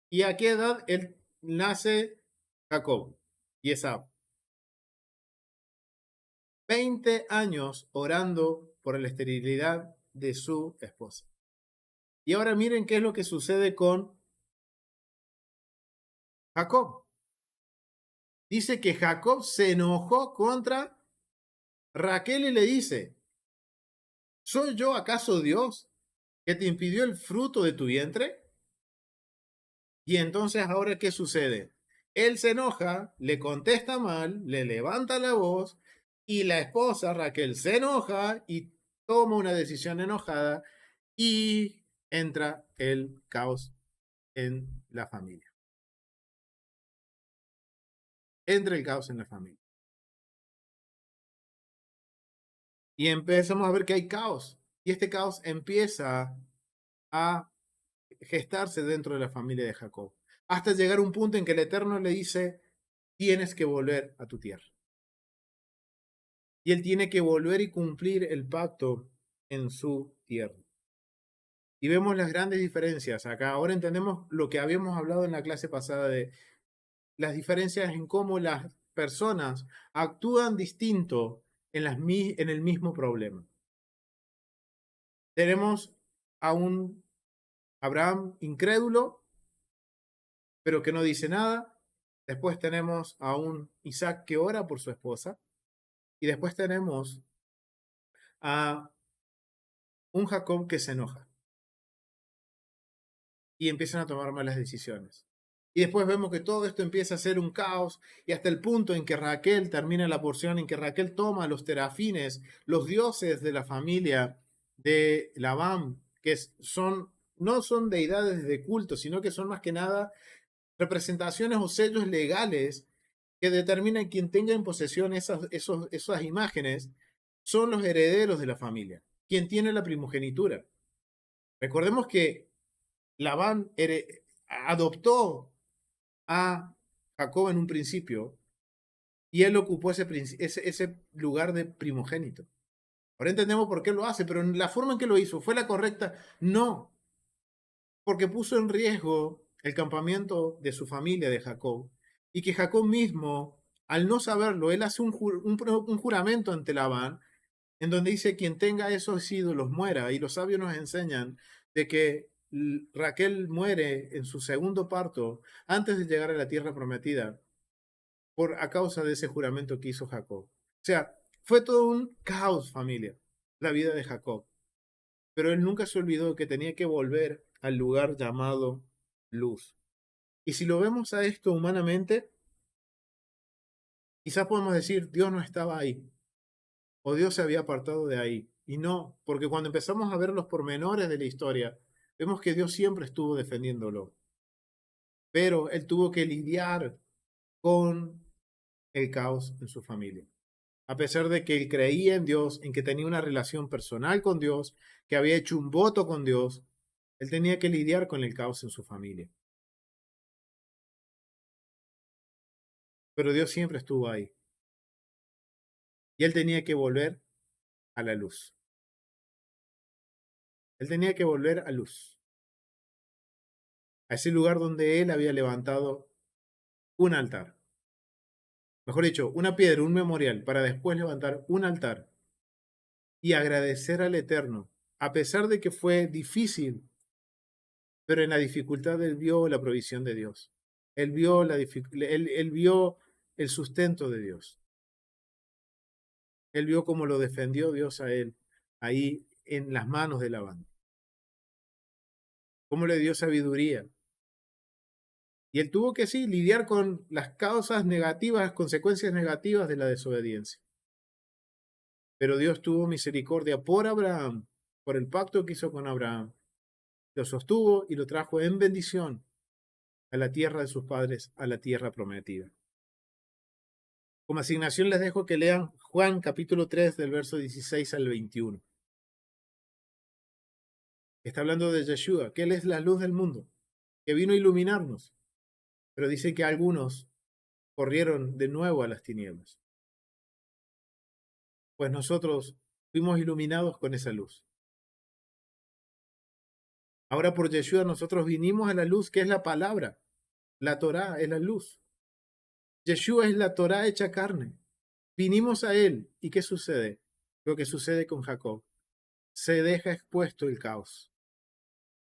y a qué edad él nace Jacob y Esaú. 20 años orando por la esterilidad de su esposa. Y ahora miren qué es lo que sucede con Jacob. Dice que Jacob se enojó contra Raquel y le dice, ¿soy yo acaso Dios que te impidió el fruto de tu vientre? Y entonces ahora, ¿qué sucede? Él se enoja, le contesta mal, le levanta la voz y la esposa Raquel se enoja y toma una decisión enojada y entra el caos en la familia. Entra el caos en la familia. Y empezamos a ver que hay caos. Y este caos empieza a gestarse dentro de la familia de Jacob. Hasta llegar a un punto en que el Eterno le dice, tienes que volver a tu tierra. Y él tiene que volver y cumplir el pacto en su tierra. Y vemos las grandes diferencias acá. Ahora entendemos lo que habíamos hablado en la clase pasada de las diferencias en cómo las personas actúan distinto en el mismo problema. Tenemos a un Abraham incrédulo, pero que no dice nada. Después tenemos a un Isaac que ora por su esposa. Y después tenemos a un Jacob que se enoja y empiezan a tomar malas decisiones. Y después vemos que todo esto empieza a ser un caos y hasta el punto en que Raquel termina la porción, en que Raquel toma los terafines, los dioses de la familia de Labán, que no son deidades de culto, sino que son más que nada representaciones o sellos legales que determinan quien tenga en posesión esas imágenes son los herederos de la familia, quien tiene la primogenitura. Recordemos que Labán adoptó a Jacob en un principio y él ocupó ese lugar de primogénito. Ahora entendemos por qué lo hace, pero la forma en que lo hizo, ¿fue la correcta? No, porque puso en riesgo el campamento de su familia de Jacob y que Jacob mismo, al no saberlo, él hace un juramento ante Labán en donde dice quien tenga esos ídolos muera, y los sabios nos enseñan de que Raquel muere en su segundo parto antes de llegar a la tierra prometida a causa de ese juramento que hizo Jacob. O sea, fue todo un caos, familia, la vida de Jacob. Pero él nunca se olvidó que tenía que volver al lugar llamado luz. Y si lo vemos a esto humanamente, quizás podemos decir, Dios no estaba ahí, o Dios se había apartado de ahí. Y no, porque cuando empezamos a ver los pormenores de la historia, vemos que Dios siempre estuvo defendiéndolo. Pero él tuvo que lidiar con el caos en su familia. A pesar de que él creía en Dios, en que tenía una relación personal con Dios, que había hecho un voto con Dios, él tenía que lidiar con el caos en su familia. Pero Dios siempre estuvo ahí. Y él tenía que volver a la luz. Él tenía que volver a luz. A ese lugar donde él había levantado un altar. Mejor dicho, una piedra, un memorial, para después levantar un altar y agradecer al Eterno, a pesar de que fue difícil, pero en la dificultad él vio la provisión de Dios. Él vio, él vio el sustento de Dios. Él vio cómo lo defendió Dios a él, ahí en las manos de Labán. Cómo le dio sabiduría. Y él tuvo que sí lidiar con las causas negativas, las consecuencias negativas de la desobediencia. Pero Dios tuvo misericordia por Abraham, por el pacto que hizo con Abraham. Lo sostuvo y lo trajo en bendición a la tierra de sus padres, a la tierra prometida. Como asignación les dejo que lean Juan capítulo 3 del verso 16 al 21. Está hablando de Yeshua, que Él es la luz del mundo, que vino a iluminarnos. Pero dice que algunos corrieron de nuevo a las tinieblas. Pues nosotros fuimos iluminados con esa luz. Ahora por Yeshua nosotros vinimos a la luz, que es la palabra. La Torá es la luz. Yeshua es la Torá hecha carne. Vinimos a Él. ¿Y qué sucede? Lo que sucede con Jacob. Se deja expuesto el caos.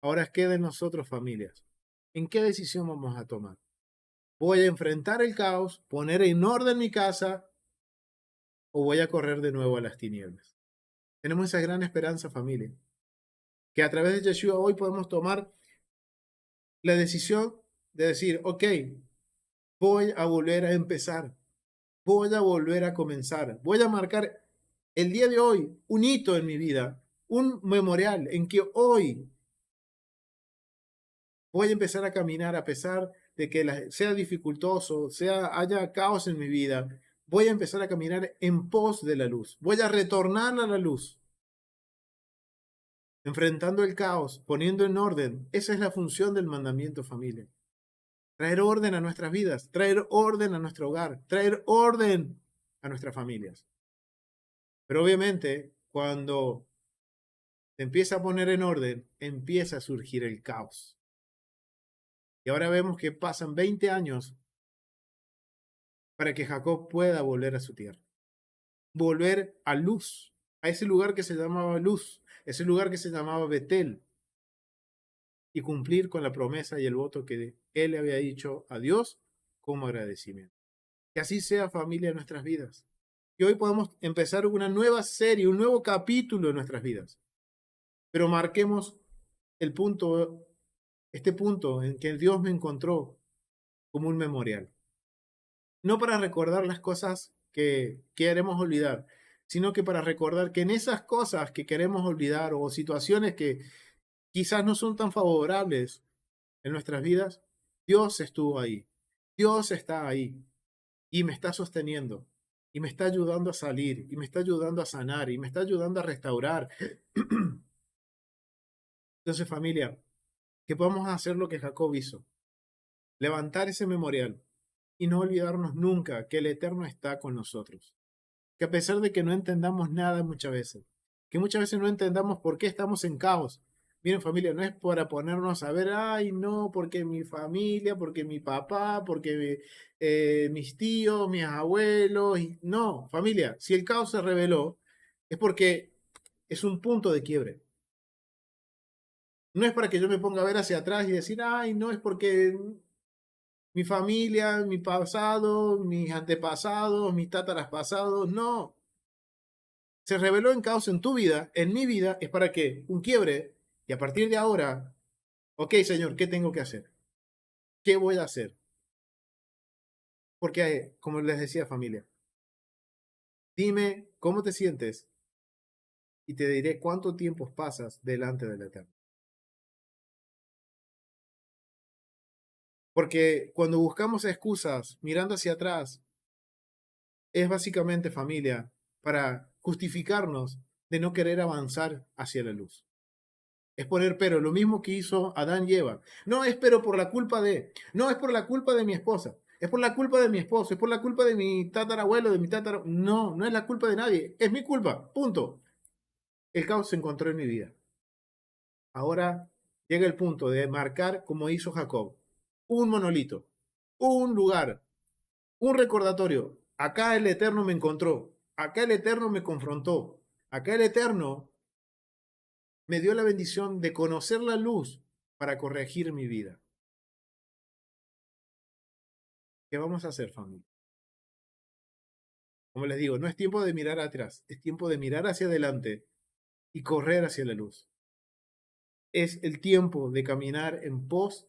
Ahora queda en nosotros, familias. ¿En qué decisión vamos a tomar? ¿Voy a enfrentar el caos, poner en orden mi casa, o voy a correr de nuevo a las tinieblas? Tenemos esa gran esperanza, familia, que a través de Yeshua hoy podemos tomar la decisión de decir, ok, voy a volver a empezar, voy a volver a comenzar, voy a marcar el día de hoy un hito en mi vida, un memorial en que hoy voy a empezar a caminar a pesar de que sea dificultoso, haya caos en mi vida. Voy a empezar a caminar en pos de la luz. Voy a retornar a la luz. Enfrentando el caos, poniendo en orden. Esa es la función del mandamiento, familia. Traer orden a nuestras vidas, traer orden a nuestro hogar, traer orden a nuestras familias. Pero obviamente, cuando se empieza a poner en orden, empieza a surgir el caos. Y ahora vemos que pasan 20 años para que Jacob pueda volver a su tierra. Volver a luz, a ese lugar que se llamaba luz, ese lugar que se llamaba Betel, y cumplir con la promesa y el voto que él le había dicho a Dios como agradecimiento. Que así sea, familia, en nuestras vidas. Que hoy podamos empezar una nueva serie, un nuevo capítulo en nuestras vidas. Pero marquemos el punto, este punto en que Dios me encontró como un memorial. No para recordar las cosas que queremos olvidar, sino que para recordar que en esas cosas que queremos olvidar o situaciones que quizás no son tan favorables en nuestras vidas, Dios estuvo ahí. Dios está ahí y me está sosteniendo y me está ayudando a salir y me está ayudando a sanar y me está ayudando a restaurar. Entonces, familia, que podamos hacer lo que Jacob hizo, levantar ese memorial y no olvidarnos nunca que el Eterno está con nosotros. Que a pesar de que no entendamos nada muchas veces, que muchas veces no entendamos por qué estamos en caos. Miren, familia, no es para ponernos a ver, ay, no, porque mi familia, porque mi papá, porque mis tíos, mis abuelos. No, familia, si el caos se reveló, es porque es un punto de quiebre. No es para que yo me ponga a ver hacia atrás y decir, ay, no, es porque mi familia, mi pasado, mis antepasados, mis pasados. No, se reveló en caos en tu vida, en mi vida, es para que un quiebre, y a partir de ahora, ok, Señor, ¿qué tengo que hacer? ¿Qué voy a hacer? Porque, como les decía, familia, dime cómo te sientes y te diré cuánto tiempo pasas delante del Eterno. Porque cuando buscamos excusas mirando hacia atrás, es básicamente, familia, para justificarnos de no querer avanzar hacia la luz. Es poner pero, lo mismo que hizo Adán y Eva. No es pero por la culpa de, no es por la culpa de mi esposa, es por la culpa de mi esposo, es por la culpa de mi tatarabuelo, de mi tatarabuelo. No, no es la culpa de nadie, es mi culpa, punto. El caos se encontró en mi vida. Ahora llega el punto de marcar como hizo Jacob. Un monolito, un lugar, un recordatorio. Acá el Eterno me encontró, acá el Eterno me confrontó, acá el Eterno me dio la bendición de conocer la luz para corregir mi vida. ¿Qué vamos a hacer, familia? Como les digo, no es tiempo de mirar atrás, es tiempo de mirar hacia adelante y correr hacia la luz. Es el tiempo de caminar en pos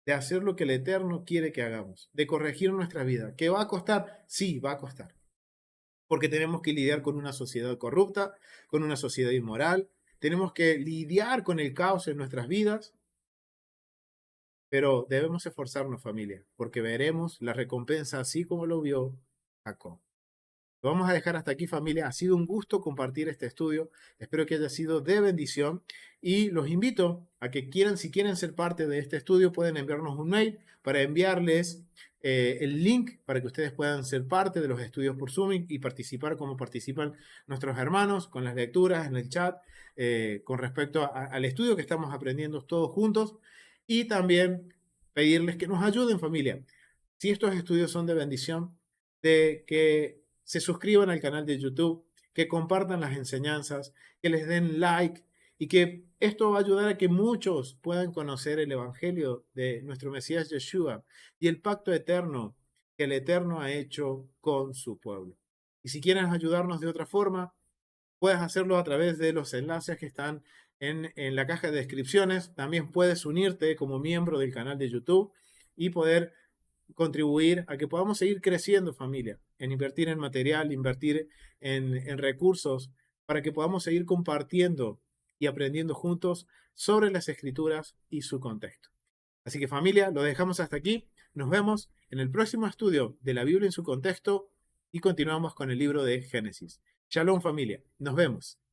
de hacer lo que el Eterno quiere que hagamos, de corregir nuestra vida. ¿Qué va a costar? Sí, va a costar. porque tenemos que lidiar con una sociedad corrupta, con una sociedad inmoral, tenemos que lidiar con el caos en nuestras vidas, pero debemos esforzarnos, familia, porque veremos la recompensa así como lo vio Jacob. Lo vamos a dejar hasta aquí, familia. Ha sido un gusto compartir este estudio. Espero que haya sido de bendición y los invito a que si quieren ser parte de este estudio, pueden enviarnos un mail para enviarles el link para que ustedes puedan ser parte de los estudios por Zoom y participar como participan nuestros hermanos con las lecturas en el chat con respecto al estudio que estamos aprendiendo todos juntos y también pedirles que nos ayuden, familia. Si estos estudios son de bendición, de que se suscriban al canal de YouTube, que compartan las enseñanzas, que les den like y que esto va a ayudar a que muchos puedan conocer el Evangelio de nuestro Mesías Yeshua y el pacto eterno que el Eterno ha hecho con su pueblo. Y si quieren ayudarnos de otra forma, puedes hacerlo a través de los enlaces que están en la caja de descripciones. También puedes unirte como miembro del canal de YouTube y poder contribuir a que podamos seguir creciendo, familia, en invertir en material, invertir en recursos, para que podamos seguir compartiendo y aprendiendo juntos sobre las escrituras y su contexto. Así que, familia, lo dejamos hasta aquí. Nos vemos en el próximo estudio de la Biblia en su contexto y continuamos con el libro de Génesis. Shalom, familia. Nos vemos.